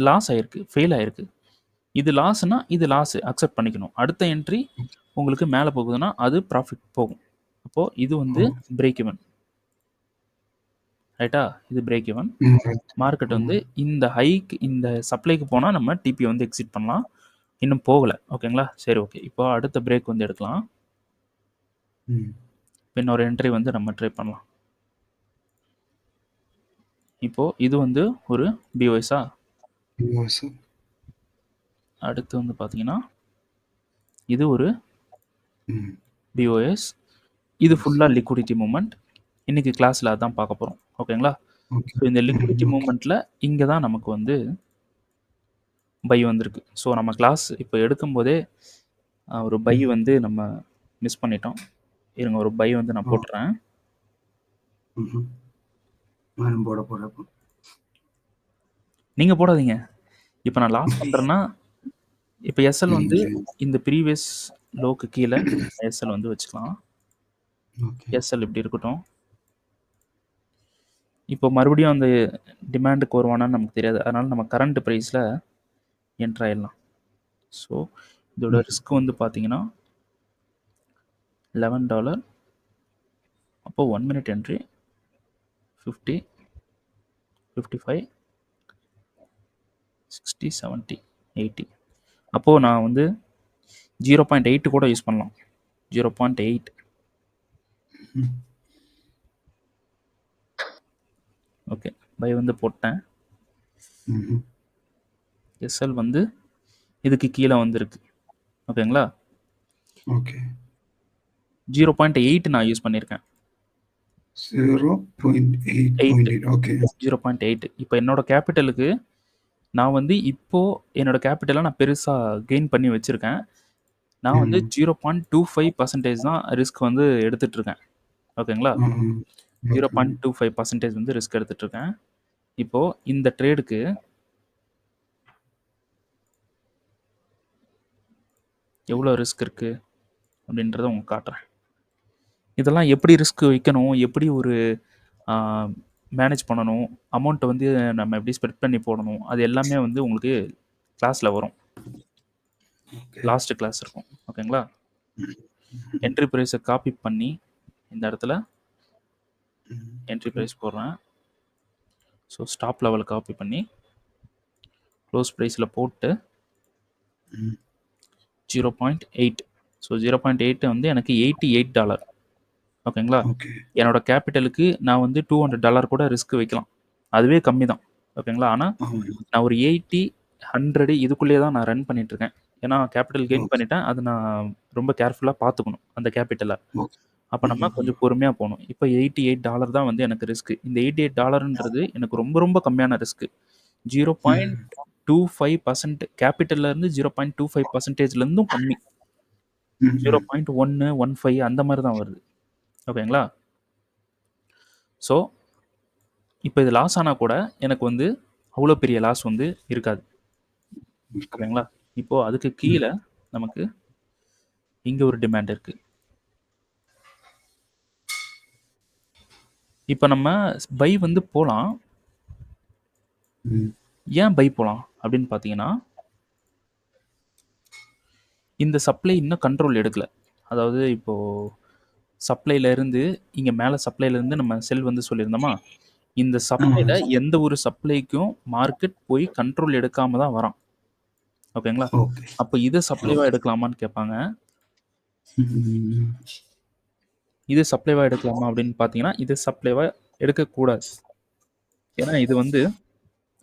லாஸ் ஆயிருக்கு, ஃபெயில் ஆயிருக்கு. இது லாஸ்னா இது லாஸ் அக்செப்ட் பண்ணிக்கணும். அடுத்த என்ட்ரி உங்களுக்கு மேல போகுதுன்னா அது ப்ராஃபிட் போகும். அப்போ இது வந்து பிரேக் ஈவன். ரைட்டா? இது பிரேக் ஈவன். மார்க்கெட் வந்து இந்த ஹைக்கு இந்த சப்ளைக்கு போனா நம்ம டிபி வந்து எக்ஸிட் பண்ணலாம். இன்னும் போகல. ஓகேங்களா? சரி, ஓகே. இப்போ அடுத்த பிரேக் வந்து எடுக்கலாம். இன்னொரு என்ட்ரி வந்து நம்ம ட்ரை பண்ணலாம். இப்போ இது வந்து ஒரு பிஓஎஸ்ஸா? அடுத்து வந்து பார்த்தீங்கன்னா, இது ஒரு பிஓஎஸ். இது ஃபுல்லா லிக்விடிட்டி மூவ்மெண்ட். இன்னைக்கு கிளாஸ்ல அதான் பார்க்க போறோம். ஓகேங்களா? ஸோ இந்த லிக்விடிட்டி மூவ்மெண்ட்ல இங்க தான் நமக்கு வந்து பை வந்திருக்கு. ஸோ நம்ம கிளாஸ் இப்போ எடுக்கும்போதே ஒரு பை வந்து நம்ம மிஸ் பண்ணிட்டோம். இருங்க, ஒரு பை வந்து நான் போட்டுறேன். நானும் போட போறேன். நீங்க போடாதீங்க. இப்போ நான் லாஸ் பண்றேன்னா, இப்போ எஸ்எல் வந்து இந்த ப்ரீவியஸ் லோக்கு கீழ எஸ்எல் வந்து வச்சுக்கலாம். எஸ்எல் இப்படி இருக்கட்டும். இப்போ மறுபடியும் அந்த டிமாண்டுக்கு வருவானான்னு நமக்கு தெரியாது. அதனால நம்ம கரண்ட் ப்ரைஸ்ல என்டர் ஆயிடலாம். ஸோ இதோட ரிஸ்க் வந்து பார்த்தீங்கன்னா $11. அப்போ 1 மினிட் என்ட்ரி 50, 55, 60, 70, 80. அப்போ நான் வந்து 0.8 கூட யூஸ் பண்ணலாம். 0.8. ஓகே, பை வந்து போட்டேன். எஸ்எல் வந்து இதுக்கு கீழே வந்திருக்கு. ஓகேங்களா? ஓகே. 0.8 நான் யூஸ் பண்ணியிருக்கேன். 0.8. ஓகே. 0.8. இப்போ என்னோட கேபிட்டலுக்கு நான் வந்து இப்போ என்னோட கேபிட்டலை நான் பெருசா கெயின் பண்ணி வச்சிருக்கேன். நான் வந்து 0.25% தான் ரிஸ்க் வந்து எடுத்துட்டு இருக்கேன். ஓகேங்களா? 0.25% வந்து ரிஸ்க் எடுத்துட்டு இருக்கேன். இப்போ இந்த ட்ரேடுக்கு எவ்வளோ ரிஸ்க் இருக்கு அப்படின்றத உங்களுக்கு காட்டுறேன். இதெல்லாம் எப்படி ரிஸ்க் வைக்கணும், எப்படி ஒரு மேனேஜ் பண்ணணும், அமௌண்ட்டை வந்து நம்ம எப்படி ஸ்ப்ரெட் பண்ணி போடணும், அது எல்லாமே வந்து உங்களுக்கு கிளாஸில் வரும். லாஸ்ட் கிளாஸ் இருக்கும். ஓகேங்களா? என்ட்ரி ப்ரைஸை காப்பி பண்ணி இந்த இடத்துல என்ட்ரி ப்ரைஸ் போடுறேன். ஸோ ஸ்டாப் லெவலை காப்பி பண்ணி க்ளோஸ் ப்ரைஸில் போட்டு 0.8. ஸோ 0.8 வந்து எனக்கு $88. ஓகேங்களா? என்னோட கேபிட்டலுக்கு நான் வந்து $200 கூட ரிஸ்க் வைக்கலாம். அதுவே கம்மி தான். ஓகேங்களா? ஆனால் நான் ஒரு 80, 100 இதுக்குள்ளேயே தான் நான் ரன் பண்ணிட்டு இருக்கேன். ஏன்னா கேபிட்டல் கெயின் பண்ணிட்டேன். அது நான் ரொம்ப கேர்ஃபுல்லாக பார்த்துக்கணும் அந்த கேபிட்டலை. அப்போ நம்ம கொஞ்சம் பொறுமையாக போகணும். இப்போ $88 தான் வந்து எனக்கு ரிஸ்க். இந்த $88ன்றது எனக்கு ரொம்ப ரொம்ப கம்மியான ரிஸ்க். 0.25% கேபிட்டல்ல இருந்து 0.25%லேருந்தும் கம்மி. 0.115 அந்த மாதிரி தான் வருது. ஓகேங்களா? ஸோ இப்போ இது லாஸ் ஆனால் கூட எனக்கு வந்து அவ்வளோ பெரிய லாஸ் வந்து இருக்காது. ஓகேங்களா? இப்போ அதுக்கு கீழே நமக்கு இங்க ஒரு டிமாண்ட் இருக்கு. இப்போ நம்ம பை வந்து போகலாம். ஏன் பை போகலாம் அப்படின்னு பார்த்தீங்கன்னா, இந்த சப்ளை இன்னும் கண்ட்ரோல் எடுக்கல. அதாவது இப்போ சப்ளைல இருந்து இங்க மேல சப்ளைல இருந்து நம்ம செல் வந்து சொல்லியிருந்தோமா, இந்த சப்ளைல எந்த ஒரு சப்ளைக்கும் மார்க்கெட் போய் கண்ட்ரோல் எடுக்காம தான் வரான். ஓகேங்களா? ஓகே. அப்ப இத சப்ளைவா எடுக்கலாமான்னு கேட்பாங்க. ம். இது சப்ளைவா எடுக்கலாமா அப்படின்னு பார்த்தீங்கன்னா, இது சப்ளைவா எடுக்கக்கூடாது. ஏன்னா இது வந்து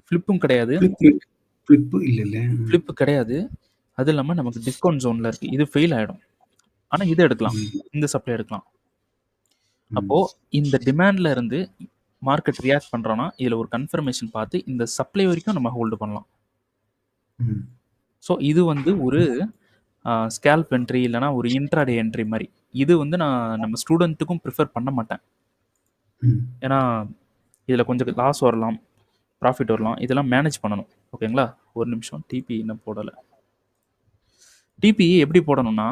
ஃபிளிப்பும் கிடையாது. ஃபிளிப்பு இல்லல்ல. ஃபிளிப் கிடையாது. அது இல்லாம நமக்கு டிஸ்கவுண்ட் ஜோன்ல இருக்கு. இது ஃபெயில் ஆயிடும். ஆனா இத எடுக்கலாம். இந்த சப்ளை எடுக்கலாம். அப்போ இந்த டிமாண்ட்ல இருந்து மார்க்கெட் ரியாக்ட் பண்றான்னா, இதுல ஒரு கன்ஃபர்மேஷன் பார்த்து இந்த சப்ளை வரைக்கும் நம்ம ஹோல்டு பண்ணலாம். ம். ஸோ இது வந்து ஒரு ஸ்கேல்ப் என்ட்ரி இல்லன்னா ஒரு இன்ட்ராடே என்ட்ரி மாரி. இது வந்து நான் நம்ம ஸ்டூடண்ட்டுக்கும் ப்ரிஃபர் பண்ண மாட்டேன். ம். ஏன்னா, இதுல கொஞ்சம் லாஸ் வரலாம், ப்ராஃபிட் வரலாம். இதெல்லாம் மேனேஜ் பண்ணணும். ஓகேங்களா? ஒரு நிமிஷம் டிபி இன்னும் போடல. டிபி எப்படி போடணும்னா,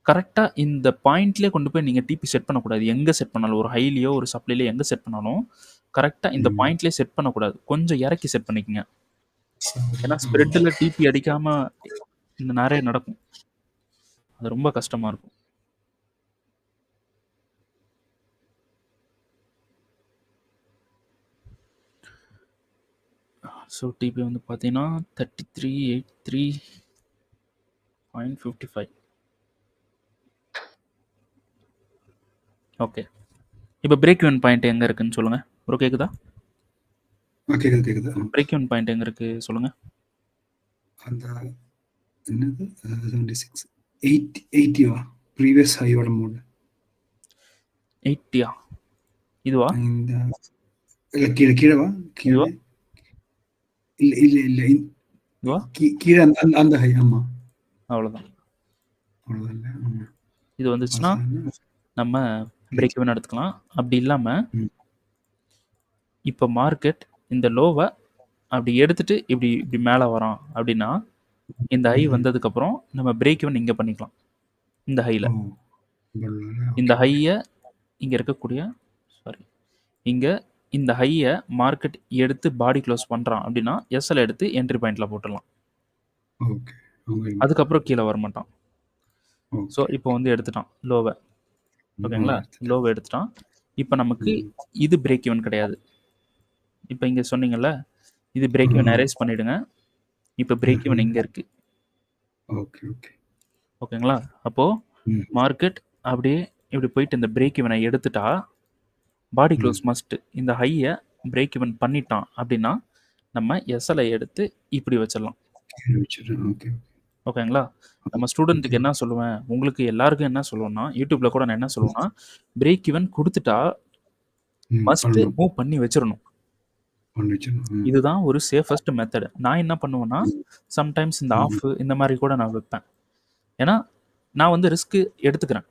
கரெக்ட்டா இந்த பாயிண்ட்லயே கொண்டு போய் நீங்க டிபி செட் பண்ணக்கூடாது. எங்க செட் பண்ணாலும் ஒரு ஹைலயோ, ஒரு சப்ளைலயோ எங்க செட் பண்ணாலும், கரெக்ட்டா இந்த பாயிண்ட்லயே செட் பண்ணக்கூடாது. கொஞ்சம் இறக்கி செட் பண்ணிக்கங்க. ஏன்னா ஸ்ப்ரெட்ல டிபி அடிக்காம இந்த நெறைய நடக்கும். அது ரொம்ப கஷ்டமா இருக்கும். ஸோ டிபி வந்து பார்த்தீங்கன்னா 3383.55. ஓகே. இப்ப பிரேக் ஈவன் பாயிண்ட் எங்க இருக்குன்னு சொல்லுங்க. ப்ரோ கேக்குதா? கேக்குது, கேக்குது. பிரேக் ஈவன் பாயிண்ட் எங்க இருக்கு சொல்லுங்க. அந்த என்னது 76 80 ப்ரீவியஸ் ஹையோட மோடு 80யா? இதுவா? இந்த இல்ல கீழவா இதுவா? கீழே இல்ல இல்ல இல்ல இதுவா? கீழே அந்த ஹை. ஆமா, அவ்வளோதான். அவ்வளவுதான். இல்ல இது வந்துச்சுன்னா நம்ம பிரேக் ஈவன் எடுத்துக்கலாம். அப்படி இல்லாம இப்போ மார்க்கெட் இந்த லோவை அப்படி எடுத்துட்டு இப்படி இப்படி மேலே வரான் அப்படின்னா இந்த ஹை வந்ததுக்கப்புறம் நம்ம பிரேக் ஈவன் இங்கே பண்ணிக்கலாம். இந்த ஹையில் இந்த ஹையை இங்கே இருக்கக்கூடிய இங்கே இந்த ஹையை மார்க்கெட் எடுத்து பாடி க்ளோஸ் பண்ணுறான் அப்படின்னா எஸ்எல் எடுத்து என்ட்ரி பாயிண்டில் போட்டுடலாம். அதுக்கப்புறம் கீழே வர மாட்டான். ஸோ இப்போ வந்து எடுத்துட்டான் லோவை. ஓகேங்களா? லோவை எடுத்துட்டான். இப்போ நமக்கு இது பிரேக் ஈவன் கிடையாது. இப்போ இங்கே சொன்னீங்கல்ல, இது பிரேக் ஈவன் எரேஸ் பண்ணிடுங்க. இப்போ பிரேக் ஈவன் இங்கே இருக்கு. ஓகேங்களா? அப்போ மார்க்கெட் அப்படியே இப்படி போயிட்டு இந்த பிரேக் ஈவனை எடுத்துட்டா பாடி க்ளோஸ் மஸ்ட். இந்த ஹையை பிரேக் ஈவன் பண்ணிட்டான் அப்படின்னா நம்ம எஸ்எல்ஐ எடுத்து இப்படி வச்சிடலாம். ஓகேங்களா? நம்ம ஸ்டூடெண்ட்டுக்கு என்ன சொல்லுவேன், உங்களுக்கு எல்லாருக்கும் என்ன சொல்லுவேன்னா, யூடியூப்ல கூட நான் என்ன சொல்லுவேன்னா, பிரேக் ஈவன் கொடுத்துட்டா மஸ்ட் மூவ் பண்ணி வச்சிடணும். இதுதான் ஒரு சேஃபஸ்ட் மெத்தட். நான் என்ன பண்ணுவேன்னா, சம்டைம்ஸ் இந்த ஆஃப் இந்த மாதிரி கூட நான் வைப்பேன். ஏன்னா நான் வந்து ரிஸ்க் எடுத்துக்கிறேன்.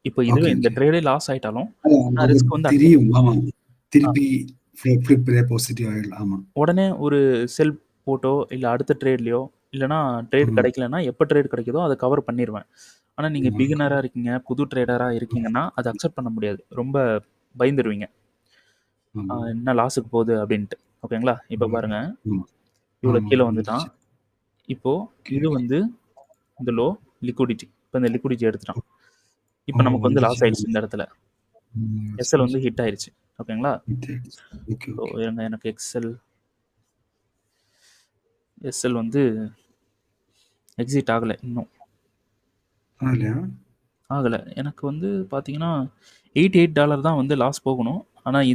இப்போ இதுவே இந்த ட்ரேடே லாஸ் ஆயிட்டாலும் நான் ரிஸ்க் வந்து தெரியும். ஆமா, திருப்பி ஃபிளிப்ல பாசிட்டிவ் ஆயிடலாம். ஆமா, உடனே ஒரு செல் போட்டோ இல்ல அடுத்த ட்ரேட்லயோ இல்லைன்னா ட்ரேட் கிடைக்கலன்னா எப்போ ட்ரேட் கிடைக்குதோ அதை கவர் பண்ணிடுவேன். ஆனால் நீங்கள் பிகினராக இருக்கீங்க, புது ட்ரேடராக இருக்கீங்கன்னா அதை அக்செப்ட் பண்ண முடியாது. ரொம்ப பயந்துருவீங்க என்ன லாஸுக்கு போகுது அப்படின்ட்டு. ஓகேங்களா? இப்போ பாருங்க, இவ்வளோ கீழே வந்துட்டான். இப்போ இது வந்து இந்த லோ லிக்விடிட்டி. இப்போ இந்த லிக்விடிட்டி எடுத்துட்டான். இப்போ நமக்கு வந்து லாஸ் ஆயிடுச்சு இந்த இடத்துல. எஸ்எல் வந்து ஹிட் ஆயிடுச்சு. ஓகேங்களா? ஸோ எனக்கு எஸ்எல் வந்து எக்ஸிட் ஆகலை இன்னும். ஆகலை. எனக்கு வந்து பார்த்தீங்கன்னா $88 தான் வந்து லாஸ் போகணும். ஆனால்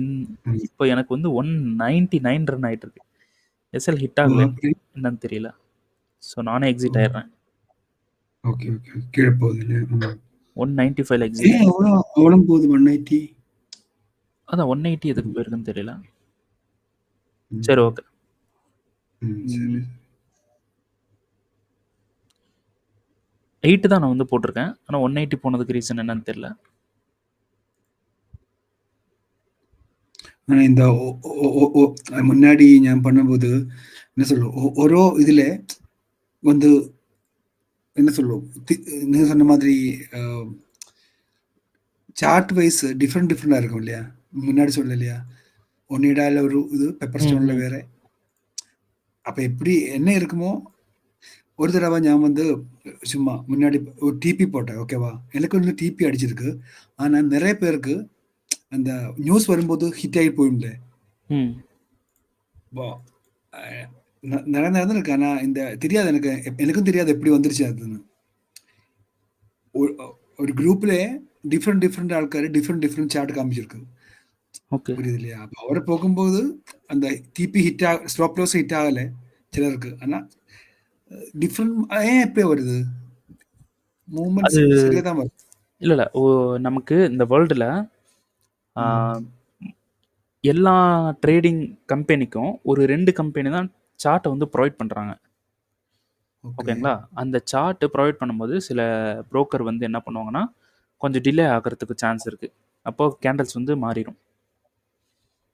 இப்போ எனக்கு வந்து 199 ரன் ஆகிட்டு இருக்கு. எஸ்எல் ஹிட் ஆகலை என்னன்னு தெரியல. ஸோ நானே எக்ஸிட் ஆயிடுறேன். கீழே போகுது. 195 எக்ஸிட். எவ்வளவு போகுது? 190. அதான் 180 எதுக்கு போயிருக்குன்னு தெரியல. சரி, ஓகே. 8 தான் நான் வந்து போட்டிருக்கேன். ஆனால் 180 போனதுக்கு ரீசன் என்னன்னு தெரியல. இந்த முன்னாடி நான் பண்ணும்போது என்ன சொல்லுவோம், ஓரோ இதுல வந்து என்ன சொல்லுவோம், நீங்க சொன்ன மாதிரி சார்ட் வைஸ் டிஃப்ரெண்டா இருக்கும் இல்லையா? முன்னாடி சொல்ல இல்லையா, ஒன்னிடால ஒரு இது பெப்பர் ஸ்டோன்ல வேற. அப்ப எப்படி என்ன இருக்குமோ ஒரு தடவை நான் வந்து சும்மா முன்னாடி ஒரு டிபி போட்டேன். ஓகேவா? எனக்கு வந்து டிபி அடிச்சிருக்கு. ஆனா நெறைய பேருக்கு அந்த நியூஸ் வரும்போது ஹிட் ஆகி போயிடும்ல. ம். பா அ நெறைய நடந்திருக்கு. ஆனா இந்த தெரியாது எனக்கு. எனக்கும் தெரியாது எப்படி வந்துருச்சு அதுன்னு. ஒரு ஒரு குரூப்லயே டிஃபரெண்ட் ஆൾக்காரு டிஃபரெண்ட் சாட் காமிச்சிருக்கு. ஓகே. புரியுது இல்லையா? அப்ப அவர போகும்போது அந்த டிபி ஸ்டாப் லாஸ் ஹிட் ஆகல சிலருக்கு. ஆனா டிஃபரெண்ட் ஏன் இப்படி வருது? மூவ்மெண்ட்ஸ் அது சரியா தான் வருது. இல்ல. நமக்கு இந்த வேர்ல்டுல ஆ ம். எல்லா ட்ரேடிங் கம்பெனிக்கும் ஒரு 2 கம்பெனி தான் சார்ட்ட வந்து புரொவைட் பண்றாங்க. ஓகே. ஓகேங்களா? அந்த சார்ட் புரொவைட் பண்ணும்போது சில புரோக்கர் வந்து என்ன பண்ணுவாங்கன்னா, கொஞ்சம் டிலே ஆகுறதுக்கு சான்ஸ் இருக்கு. அப்போ கேண்டில்ஸ் வந்து மாறிரும்.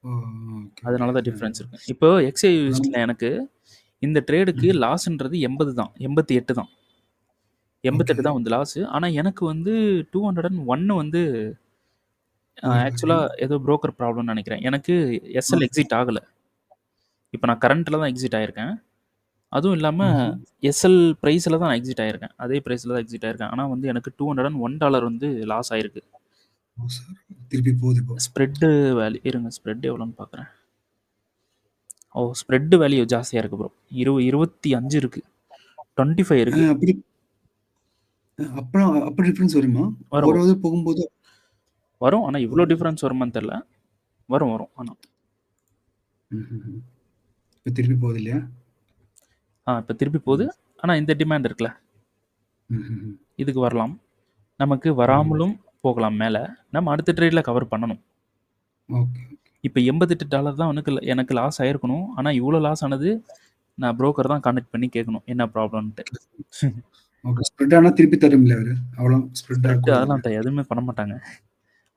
ஓ! Okay, okay. அதனால தான் டிஃபரன்ஸ் இருக்கு. இப்போ எக்ஸ்ஏயூஸ்ல எனக்கு இந்த ட்ரேடுக்கு ம். லாஸ்ன்றது 80 தான். 88 தான். ஓகே. 88 தான் வந்து லாஸ். ஆனா எனக்கு வந்து 201 வந்து போயிருக்கு. ஆக்சுவலா ஏதோ புரோக்கர் ப்ராப்ளம்னு நெனைக்கிறேன். எனக்கு ஆ. எஸ்எல் எக்ஸிட் ஆகல. இப்ப நான் கரண்ட்ல தான் எக்ஸிட் ஆயிருக்கேன். அதுவும் இல்லாம ம்ஹ்ம். எஸ்எல் பிரைஸ்ல தான் நான் எக்ஸிட் ஆயிருக்கேன். அதே பிரைஸ்ல தான் எக்ஸிட் ஆயிருக்கேன். ஆனா வந்து எனக்கு $201 வந்து லாஸ் ஆயிருக்கு. ஓ! சார். திருப்பி போகுது இப்போ. ஸ்ப்ரெட் வேல்யூ இருங்க ஸ்ப்ரெட் எவ்வளோன்னு பார்க்குறேன். ஓ! ஸ்ப்ரெட் வேல்யூ ஜாஸ்தியா இருக்கு ப்ரோ. 25 இருக்கு. 25 இருக்கு. அப்படி அப்புறம் அப்ப டிஃபரன்ஸ் வருமா? வரும். ஒரு இது போகும்போது வரும். ஆனா ஓ! இவ்ளோ டிஃபரன்ஸ் வருமான்னு தெரியல. வரும் ஆனா. ம்ஹ்ம். இப்ப திருப்பி போகுது இல்லையா? இப்ப திருப்பி போகுது. ம். ஆனா இந்த டிமாண்ட் இருக்குல்ல. ம்ஹ்ம். இதுக்கு வரலாம். நமக்கு ம். வராமலும் போகலாம் மேல. நம்ம அடுத்த ட்ரேட்ல கவர் பண்ணணும். ஓகே. இப்ப $88 தான் எனக்கு லாஸ் ஆயிருக்கணும். ஆனா இவ்ளோ லாஸ் ஆனது நான் புரோக்கர் தான் கான்டாக்ட் பண்ணி கேட்கணும். என்ன ப்ராப்ளம்ன்ட்டு. ஓகே. ஸ்ப்ரெட் ஆனா திருப்பி தரும்ல அவரு? அவ்வளோ ஸ்ப்ரெட் ஸ்ப்ரெட் ஆகக்கூடாதுல்ல? அதெல்லாம் எதுவுமே பண்ண மாட்டாங்க.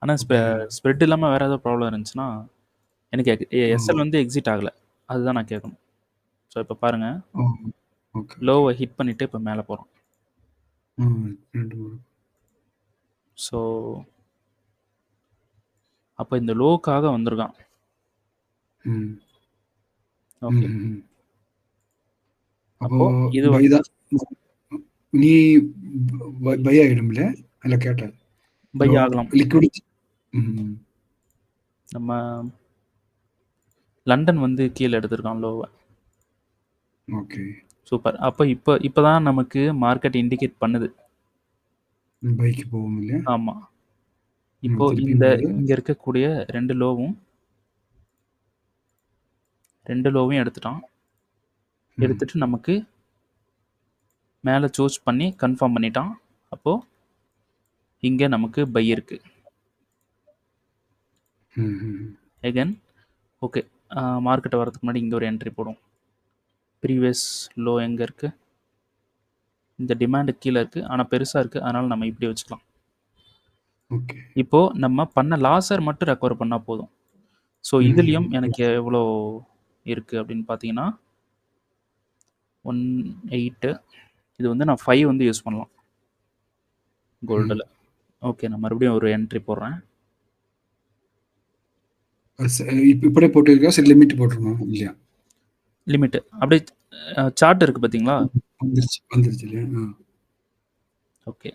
ஆனா ஓகே. ஸ்ப்ரெட் இல்லாம வேற ஏதாவது ப்ராப்ளம் இருந்துச்சுன்னா, எனக்கு ஓ! எஸ்எல் வந்து எக்ஸிட் ஆகல. அதுதான் நான் கேட்கணும். ஸோ இப்ப பாருங்க. ஓ! Okay, okay. லோவ ஹிட் பண்ணிட்டு இப்ப மேல போறோம். ம். 2 வரும். ஸோ அப்ப இந்த லோக்காக வந்திருக்கான். ம். ஓகே. ம்ஹ்ம். அப்போ அப்போ இது பை வந்து தான். நீ பை ஆயிடும்ல? இல்ல கேட்டேன். பை லோ ஆகலாம். லிக்விடிட்டி ம். நம்ம லண்டன் வந்து கீழ எடுத்திருக்கான் லோவ. ஓகே. சூப்பர். அப்ப இப்ப தான் நமக்கு மார்க்கெட் இண்டிகேட் பண்ணுது. பைக்கு போகும் இல்லையா? ஆமா. இப்போ திருப்பியும் போகுது. இங்க இருக்கக்கூடிய 2 லோவும் 2 லோவையும் எடுத்துட்டான். ம். எடுத்துட்டு நமக்கு மேல சூஸ் பண்ணி கன்ஃபார்ம் பண்ணிட்டான். அப்போ இங்க நமக்கு பை இருக்கு. ம்ஹ்ம். Again okay. மார்க்கெட் வரதுக்கு முன்னாடி இங்க ஒரு என்ட்ரி போடுவோம். ப்ரீவியஸ் லோ எங்க இருக்கு? இந்த டிமாண்ட் கீழ இருக்கு. ஆனா பெருசா இருக்கு. அதனால நம்ம இப்படி வச்சுக்கலாம். ஓகே. இப்போ நம்ம பண்ண லாஸர் மட்டும் ரெக்கவர் பண்ணா போதும். ஸோ ம். இதுலயும் எனக்கு எவ்வளோ இருக்கு அப்படின்னு பார்த்தீங்கன்னா, 18 இது வந்து நான் 5 வந்து யூஸ் பண்ணலாம் ம். கோல்டுல. ஓகே. நான் மறுபடியும் ஒரு என்ட்ரி போடுறேன். இப்படியே போட்டுருக்கா? சரி லிமிட் போட்டுருணும் இல்லையா? லிமிட் அப்படியே சார்ட் இருக்கு பார்த்தீங்களா? வந்துருச்சு இல்லையா? ஓகே.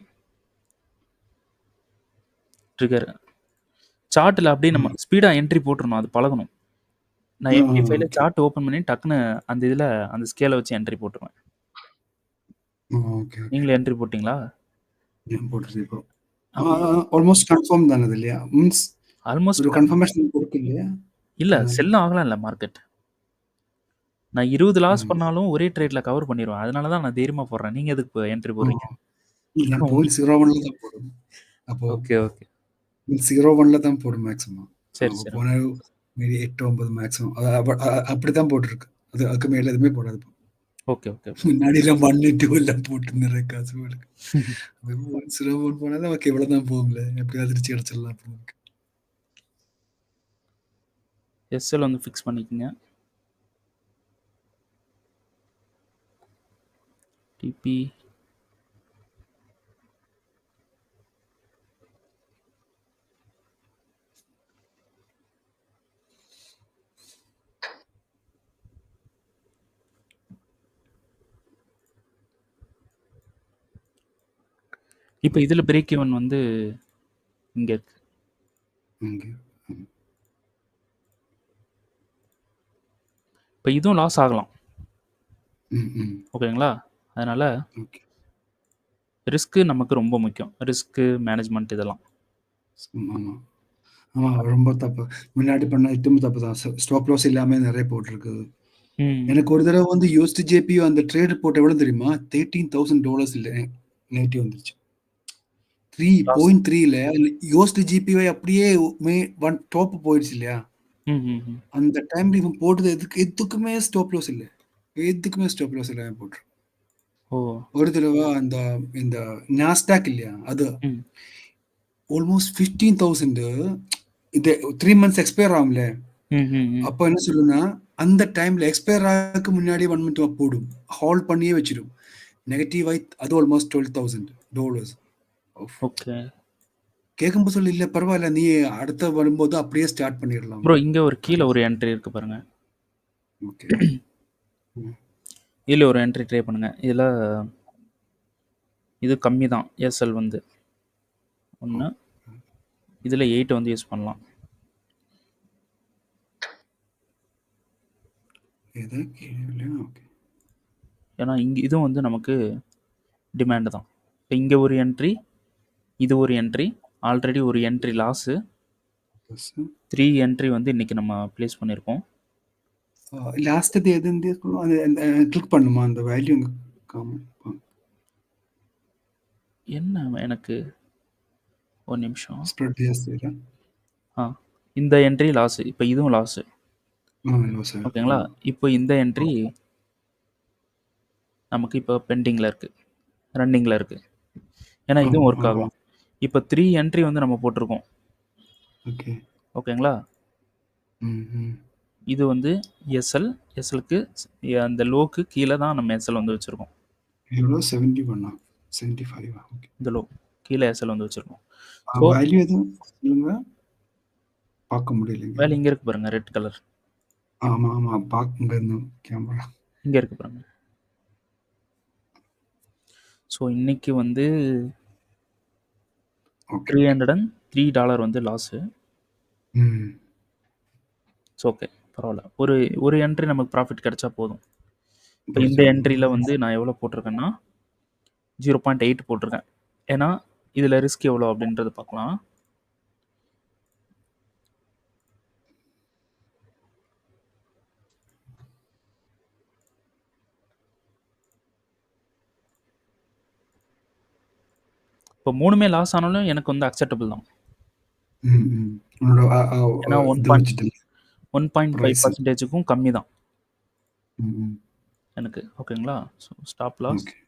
ட்ரிகர் சார்ட்ல அப்படியே நம்ம ம். ஸ்பீடா என்ட்ரி போட்டுறணும். அது பழகணும். நான் MT5ல ஓகே. சார்ட் ஓப்பன் பண்ணி டக்குனு அந்த இதுல அந்த ஸ்கேல வச்சு என்ட்ரி போட்டுருவேன். Okay, okay. நீங்களும் என்ட்ரி போட்டீங்களா? போட்டுருச்சு இப்போ. அப்போ ஆல்மோஸ்ட் கன்ஃபார்ம் தான அது இல்லையா? மீன்ஸ் ஆல்மோஸ்ட் ஒரு கன்ஃபர்மேஷன் குடுக்கு இல்லையா? இல்ல அதனால. செல்லும் ஆகலாம்ல மார்க்கெட். நான் 20 லாஸ் ம். பண்ணாலும் ஒரே ட்ரேட்ல கவர் பண்ணிருவேன். அதனால தான் நான் தைரியமா போடுறேன். நீங்க எதுக்கு என்ட்ரி ஓ! போடுறீங்க? நான் உங்களுக்கு 0.01ல தான் போடுவேன். அப்போ ஓகே, ஓகே. 01ல தான் போடும் மேக்ஸிமம். சரி, அப்ப சரி. போன மீதி 8, 9 மேக்ஸிமம். அப்படித்தான் போட்டுருக்கு. அதுக்கு மேல எதுவுமே போடாது. Okay, okay, okay. முன்னாடிலாம் 1, 2 எல்லாம் போட்டு நிறைய காசு போயிருக்கு. 01 போனா நமக்கு இவ்வளவுதான் போகும்ல. எப்படியாவது அதிர்ச்சி கிடைச்சிடலாம் அப்படின்னு. எஸ்எல் வந்து ஃபிக்ஸ் பண்ணிக்கங்க. டிபி இப்போ இதில் பிரேக் ஈவன் வந்து இங்கே இருக்கு. இங்கே இப்போ இதுவும் லாஸ் ஆகலாம். ம் ம் ஓகேங்களா? அதனால் ஓகே ரிஸ்க்கு நமக்கு ரொம்ப முக்கியம். ரிஸ்க்கு மேனேஜ்மெண்ட் இதெல்லாம். ஆமாம் ஆமாம் ரொம்ப தப்பு. முன்னாடி பண்ண இதுவும் தப்பு தான். ஸ்டாப் லாஸ் இல்லாம நிறைய போட்டிருக்கு. ம் எனக்கு ஒரு தடவை வந்து USDJP அந்த ட்ரேட் போட்ட எவ்வளோ தெரியுமா? $13,000 இல்ல நெகட்டிவ் வந்துருச்சு. லாஸ். 3.3ல USDJPY அப்படியே டாப் போயிடுச்சு இல்லையா? ம் ம் ம் அந்த டைம்ல இவன் போட்டது எதுக்குமே ஸ்டாப் லாஸ் இல்ல. எதுக்குமே ஸ்டாப் லாஸ் இல்லாம போட்டுருக்கான். ஓ ஒரு தடவை அந்த இந்த நாஸ்டாக் இல்லையா? அது ம் ஆல்மோஸ்ட் 15,000 இது 3 மந்த்ஸ் எக்ஸ்பயர் ஆகும்ல. ம் ம் ம் அப்ப என்ன சொல்லுன்னா, அந்த டைம்ல எக்ஸ்பயர் ஆகறதுக்கு முன்னாடியே 1 மந்த் போடும். ஹோல்ட் பண்ணியே வச்சிரும். நெகட்டிவ் ஆயி அது ஆல்மோஸ்ட் $12,000. ஓகே கேட்கும்போது சொல்லு, இல்ல பரவாயில்ல. நீ அடுத்த வரும்போது அப்படியே ஸ்டார்ட் பண்ணிடலாம். ப்ரோ, இங்கே ஒரு கீழே ஒரு என்ட்ரி இருக்குது பாருங்க. ஓகே. ம். இதில் ஒரு என்ட்ரி ட்ரை பண்ணுங்க. இதில் இது கம்மி தான். எஸ்எல் வந்து 1. இதில் 8 வந்து யூஸ் பண்ணலாம். இது கீழே ஓகே. ஏன்னா இங்கே இதுவும் வந்து நமக்கு டிமாண்டு தான். இப்போ இங்கே ஒரு என்ட்ரி, இது ஒரு என்ட்ரி, ஆல்ரெடி ஒரு என்ட்ரி லாஸு, 3 என்ட்ரி வந்து இன்றைக்கி நம்ம ப்ளேஸ் பண்ணியிருக்கோம். லாஸ்ட் எது கிளிக் பண்ணுமா அந்த வேல்யூ என்ன எனக்கு ஒரு நிமிஷம். ஸ்ப்ரெட் ஆ இந்த என்ட்ரி லாஸு, இப்போ இதுவும் லாஸு. சார். ஓகேங்களா? இப்போ இந்த என்ட்ரி நமக்கு இப்போ பெண்டிங்கில் இருக்குது, ரன்னிங்கில் இருக்குது. ஏன்னா இதுவும் ஒர்க் ஆகலாம். இப்போ 3 என்ட்ரி வந்து நம்ம போட்டிருக்கோம். ஓகே. ஓகேங்களா? ம் ம் இது வந்து எஸ்எல். எஸ்எலுக்கு அந்த லோக்கு கீழே தான் நம்ம எஸ்எல் வந்து வச்சுருக்கோம். எவ்வளோ 71 75 ஓகே. இந்த லோ கீழே எஸ்எல் வந்து வச்சுருக்கோம். ஸோ வேல்யூ எதுவும் சொல்லுங்க. பார்க்க முடியலைங்க. வேலை இங்கே இருக்கு பாருங்க, ரெட் கலர். ஆமா ஆமா பார்க்குங்க கேமரா. இங்கே இருக்கு பாருங்க. ஸோ இன்னைக்கு வந்து ஓகே. $303 வந்து லாஸு. ம் ஸோ ஓகே, பரவாயில்ல. ஒரு ஒரு என்ட்ரி நமக்கு ப்ராஃபிட் கிடைச்சா போதும். இப்போ இந்த என்ட்ரியில் வந்து நான் எவ்வளோ போட்டிருக்கேன்னா 0.8 போட்டிருக்கேன். ஏன்னா இதில் ரிஸ்க் எவ்வளோ அப்படின்றது பார்க்கலாம். இப்போ 3மே லாஸ் ஆனாலும் எனக்கு வந்து அக்செப்டபிள் தான். ம் ம் உன்னோட ஏன்னா இது வச்சுட்டு 1.5% கம்மி தான் ம் ம் எனக்கு. ஓகேங்களா? So stop loss. ஓகே.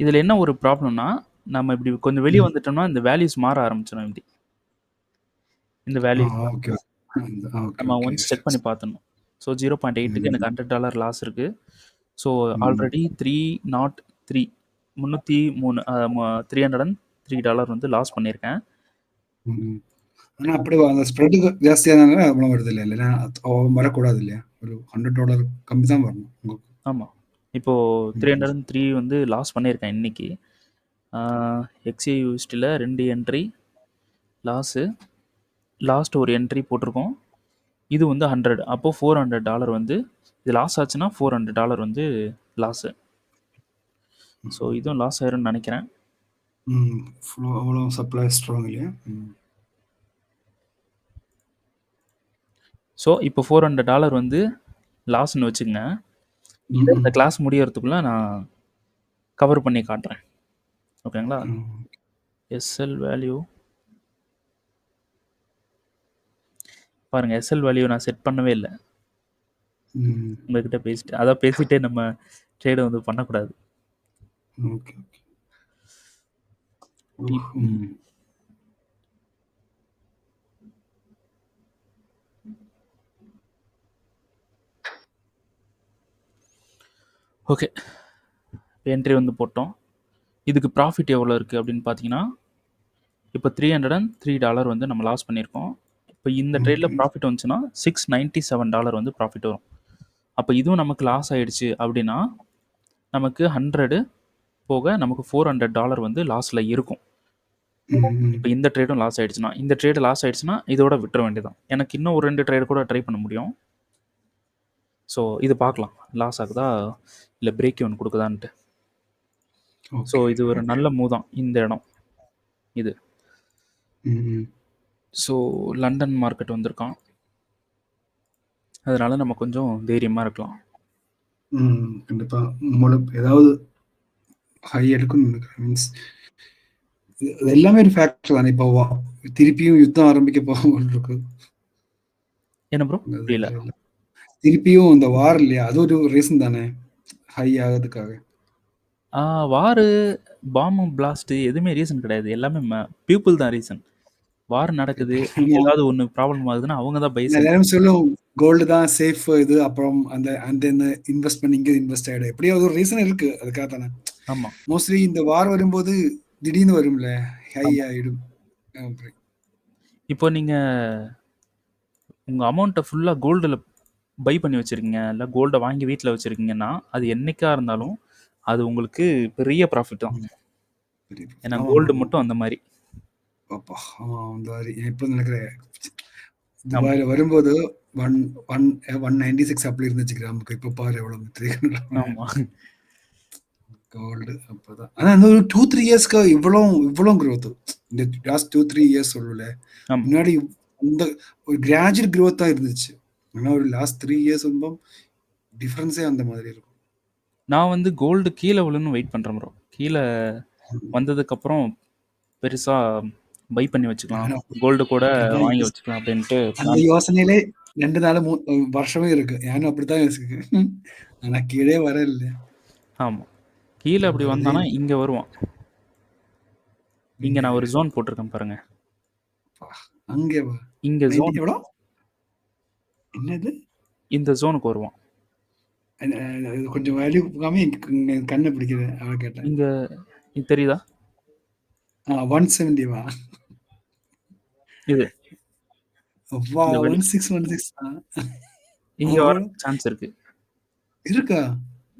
இதில் என்ன ஒரு ப்ராப்ளம்னா, நம்ம இப்படி கொஞ்சம் வெளியே வந்துட்டோம்னா இந்த வேல்யூஸ் மாற ஆரம்பிச்சிடும். இப்படி இந்த வேல்யூஸ் ஓகே. ஓகே நம்ம ஓகே. ஒன்ஸ் செக் பண்ணி பார்த்துணும். ஸோ 0.8க்கு எனக்கு $100 லாஸ் இருக்குது. ஸோ ஆல்ரெடி 303 $303 வந்து லாஸ் பண்ணியிருக்கேன். ம் ஆனா அப்படி அந்த ஸ்ப்ரெட்டுக்கு ஜாஸ்தியானால அவ்வளோ வருது இல்லையா? இல்லைன்னா வரக்கூடாது இல்லையா? ஒரு $100 கம்மி தான் வரணும் உங்களுக்கு. ஆமாம், இப்போது 303 வந்து லாஸ் பண்ணியிருக்கேன் இன்னைக்கு. XAUSடியில் 2 என்ட்ரி லாஸு, லாஸ்ட் ஒரு என்ட்ரி போட்டிருக்கோம். இது வந்து 100. அப்போது $400 வந்து இது லாஸ் ஆச்சுன்னா $400 வந்து லாஸு. ஸோ இதுவும் லாஸ் ஆயிரும்னு நினைக்கிறேன். அவ்வளோ சப்ளை ஸ்ட்ராங் இல்லையா? ஸோ இப்போ $400 வந்து லாஸ்ன்னு வச்சுக்கங்க. இதை இந்த கிளாஸ் முடியறதுக்குள்ளே நான் கவர் பண்ணி காட்டுறேன். ஓகேங்களா? எஸ்எல் வேல்யூ பாருங்கள். எஸ்எல் வேல்யூ நான் செட் பண்ணவே இல்லை. உங்ககிட்ட பேசிட்டு அதான் பேசிட்டே நம்ம ட்ரேடை வந்து பண்ணக்கூடாது. Okay okay. என்ட்ரி வந்து போட்டோம். இதுக்கு ப்ராஃபிட் எவ்வளோ இருக்குது அப்படின்னு பார்த்தீங்கன்னா, இப்போ $303 வந்து நம்ம லாஸ் பண்ணியிருக்கோம். இப்போ இந்த ட்ரேடில் ஓகே. ப்ராஃபிட் வந்துச்சுன்னா $697 வந்து ப்ராஃபிட் வரும். அப்போ இதுவும் நமக்கு லாஸ் ஆயிடுச்சு அப்படின்னா, நமக்கு 100 போக நமக்கு $400 வந்து லாஸில் இருக்கும். இப்போ இந்த ட்ரேடும் லாஸ் ஆயிடுச்சுன்னா, இந்த ட்ரேடு லாஸ் ஆயிடுச்சுன்னா இதோட விட்டுற வேண்டியதான். எனக்கு இன்னும் ஒரு 2 ட்ரேடு கூட ட்ரை பண்ண முடியும். ஸோ இது பார்க்கலாம், லாஸ் ஆகுதா இல்லை பிரேக் ஈவன் கொடுக்குதான்ட்டு. ஸோ இது ஒரு நல்ல மூவ் தான் இந்த இடம் இது. ஸோ லண்டன் மார்க்கெட் வந்திருக்கான், அதனால நம்ம கொஞ்சம் தைரியமாக இருக்கலாம். கண்டிப்பா ஏதாவது ஹை எடுக்கும்னு நினைக்கிறேன். மீன்ஸ் இது எல்லாமே ஒரு ஃபேக்டர் தானே. இப்போ திருப்பியும் யுத்தம் ஆரம்பிக்க போகும் இருக்கு. என்ன ப்ரோ புரியல? திருப்பியும் இந்த வார் இல்லையா, அது ஒரு ரீசன் தானே ஹை ஆகிறதுக்காக. வாரு பாம்பு பிளாஸ்ட் எதுவுமே ரீசன் கிடையாது, எல்லாமே பீப்புள் தான் ரீசன். வார் நடக்குது, ஏதாவது ஒன்று ப்ராப்ளம் ஆகுதுன்னா அவங்க தான் பைஸ். எல்லாரும் சொல்லும் கோல்டு தான் சேஃப் இது, அப்புறம் அந்த அந்த இன்வெஸ்ட்மெண்ட் இங்கே இன்வெஸ்ட் ஆகிடும், எப்படியாவது ஒரு ரீசன் இருக்கு அதுக்காக தானே. ஆமாம், மோஸ்ட்லி இந்த வார் வரும்போது திடீர்னு வரும்ல, ஹை ஆகிடும். இப்போ நீங்கள் உங்கள் அமௌண்ட்டை ஃபுல்லாக கோல்டில் பை பண்ணி வச்சுருக்கீங்க, இல்லை கோல்டை வாங்கி வீட்டில் வச்சுருக்கீங்கன்னா அது என்றைக்காக இருந்தாலும் அது உங்களுக்கு பெரிய ப்ராஃபிட் தான். ஏன்னா கோல்டு மட்டும் அந்த மாதிரி. அப்பா ஆமாம், அந்த மாதிரி எப்போ நினைக்கிறேன் துபாயில் வரும்போது 196 அப்படி இருந்துச்சு கிராமுக்கு. இப்போ பாரு எவ்வளோ ஆமாம் கோல்டு அப்போதான். ஆனால் அந்த ஒரு 2-3 இயர்ஸ்க்கு இவ்வளோ க்ரோத் இந்த லாஸ்ட் 2-3 இயர்ஸ் சொல்லல. முன்னாடி இந்த ஒரு கிராஜுவல் க்ரோத் தான் இருந்துச்சு. ஆனால் ஒரு லாஸ்ட் 3 இயர்ஸ் ரொம்ப டிஃப்ரென்ஸே அந்த மாதிரி இருக்கும். நான் வந்து கோல்டு கீழே விழுன்னு வெயிட் பண்ணுறேன் ப்ரோ. கீழே வந்ததுக்கப்புறம் பெருசாக பை பண்ணி வச்சுக்கலாம், கோல்டு கூட வாங்கி வச்சுக்கலாம் அப்படின்ட்டு. அந்த யோசனையிலே 2 நாள் வருஷமே இருக்கு. ഞാനും அப்படித்தான் யோசிக்கிறேன். ஆனா கீழே வர இல்லை. ஆமாம், கீழே அப்படி வந்தானா இங்கே வருவான். இங்கே நான் ஒரு ஜோன் போட்டிருக்கேன் பாருங்க, அங்கே இங்கே ஜோன் எவ்வளோ என்னது, இந்த ஜோனுக்கு வருவான். கொஞ்சம் வேல்யூ காமி கண்ணை பிடிக்குது அவ கேட்டேன். இங்கே தெரியுதா 170 இது 1616 இங்க வர சான்ஸ் இருக்கு. இருக்கா?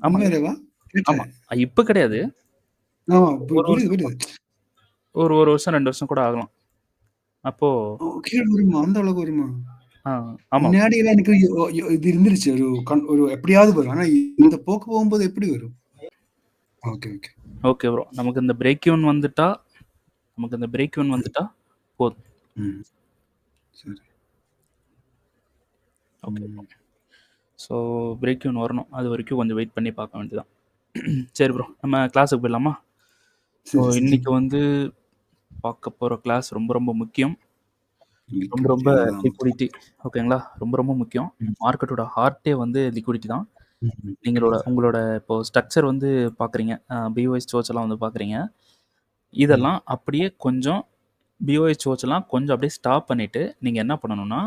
ஆமாவா? ஆமா, இப்ப கிடையாது. ஒரு வருஷம் 2 வருஷம் கூட ஆகலாம். அப்போ கீழே வருமா? அந்த அளவுக்கு வருமா? ஆமா, முன்னாடி எல்லாம் எனக்கு இது இருந்துருச்சு, ஒரு எப்படியாவது வரும். ஆனா இந்த போக்கு போகும்போது எப்படி வரும்? ஓகே ஓகே ஓகே ப்ரோ, நமக்கு இந்த பிரேக் ஈவன் வந்துட்டா போதும். சரி ஓகே, ஸோ பிரேக் ஈவன் வரணும், அது வரைக்கும் கொஞ்சம் வெயிட் பண்ணி பார்க்க வேண்டியதான். சரி ப்ரோ, நம்ம கிளாஸுக்கு போயிடலாமா? ஸோ இன்னைக்கு வந்து பார்க்க போகிற கிளாஸ் ரொம்ப ரொம்ப முக்கியம். ரொம்ப லிக்விடிட்டி. ஓகேங்களா, ரொம்ப முக்கியம். மார்க்கெட்டோட ஹார்ட்டே வந்து லிக்விடிட்டி தான். உங்களோட இப்போ ஸ்ட்ரக்சர் வந்து பார்க்குறீங்க, பிஓஎஸ் சோர்ஸ் வந்து பார்க்குறீங்க. இதெல்லாம் அப்படியே கொஞ்சம் பிஓஎஸ் சோர்ஸ்லாம் கொஞ்சம் அப்படியே ஸ்டாப் பண்ணிவிட்டு நீங்கள் என்ன பண்ணணும்னா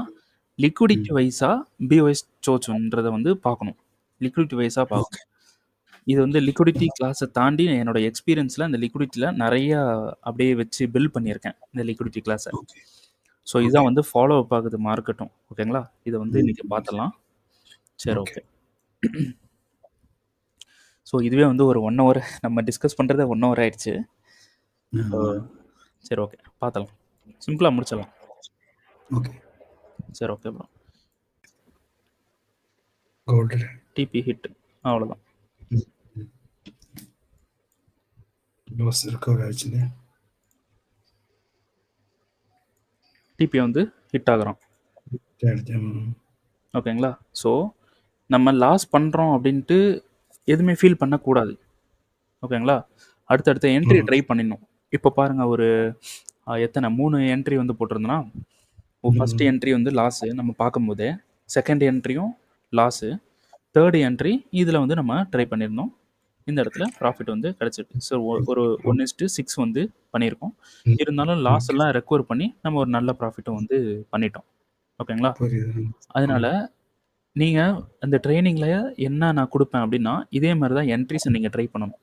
லிக்விடிட்டி வைஸாக பிஓஎஸ் சோர்ஸ்ன்றதை வந்து பார்க்கணும். லிக்விடிட்டி வைஸாக பார்க்கணும். இது வந்து லிக்விடிட்டி கிளாஸை தாண்டி என்னோட எக்ஸ்பீரியன்ஸில் இந்த லிக்விடிட்டியில் நிறையா அப்படியே வச்சு பில்ட் பண்ணியிருக்கேன் இந்த லிக்விடிட்டி கிளாஸை. ஸோ இதுதான் வந்து ஃபாலோ அப் ஆகுது மார்க்கெட்டும். ஓகேங்களா, இதை வந்து இன்றைக்கி பார்த்துடலாம். சரி ஓகே. ஸோ இதுவே வந்து ஒரு 1 hour நம்ம டிஸ்கஸ் பண்ணுறதே 1 hour ஆயிடுச்சு. சரி ஓகே, பார்த்தலாம், சிம்பிளாக முடிச்சிடலாம். ஓகே சரி ஓகே ப்ரோ. டிபி ஹிட், அவ்வளோதான். டிபி வந்து ஹிட் ஆகுறோம். ஓகேங்களா, ஸோ நம்ம லாஸ் பண்ணுறோம் அப்படின்ட்டு எதுவுமே ஃபீல் பண்ணக்கூடாது. ஓகேங்களா, அடுத்தடுத்த என்ட்ரி ட்ரை பண்ணிடணும். இப்போ பாருங்கள், ஒரு எத்தனை 3 என்ட்ரி வந்து போட்டிருந்தோன்னா, ஃபஸ்ட்டு என்ட்ரி வந்து லாஸு நம்ம பார்க்கும்போதே, செகண்ட் என்ட்ரியும் லாஸு, தேர்டு என்ட்ரி இதில் வந்து நம்ம ட்ரை பண்ணியிருந்தோம். இந்த இடத்துல ப்ராஃபிட் வந்து கிடச்சிருக்கு. ஸோ ஒரு 1:6 வந்து பண்ணியிருக்கோம். இருந்தாலும் லாஸ் எல்லாம் ரெக்கவர் பண்ணி நம்ம ஒரு நல்ல ப்ராஃபிட்டும் வந்து பண்ணிட்டோம். ஓகேங்களா, அதனால் நீங்கள் அந்த ட்ரைனிங்கில் என்ன நான் கொடுப்பேன் அப்படின்னா, இதே மாதிரி தான் என்ட்ரிஸை நீங்கள் ட்ரை பண்ணணும்.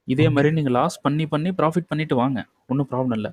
இதே மாதிரி நீங்கள் லாஸ் பண்ணி ப்ராஃபிட் பண்ணிட்டு வாங்க, ஒன்றும் ப்ராப்ளம் இல்லை.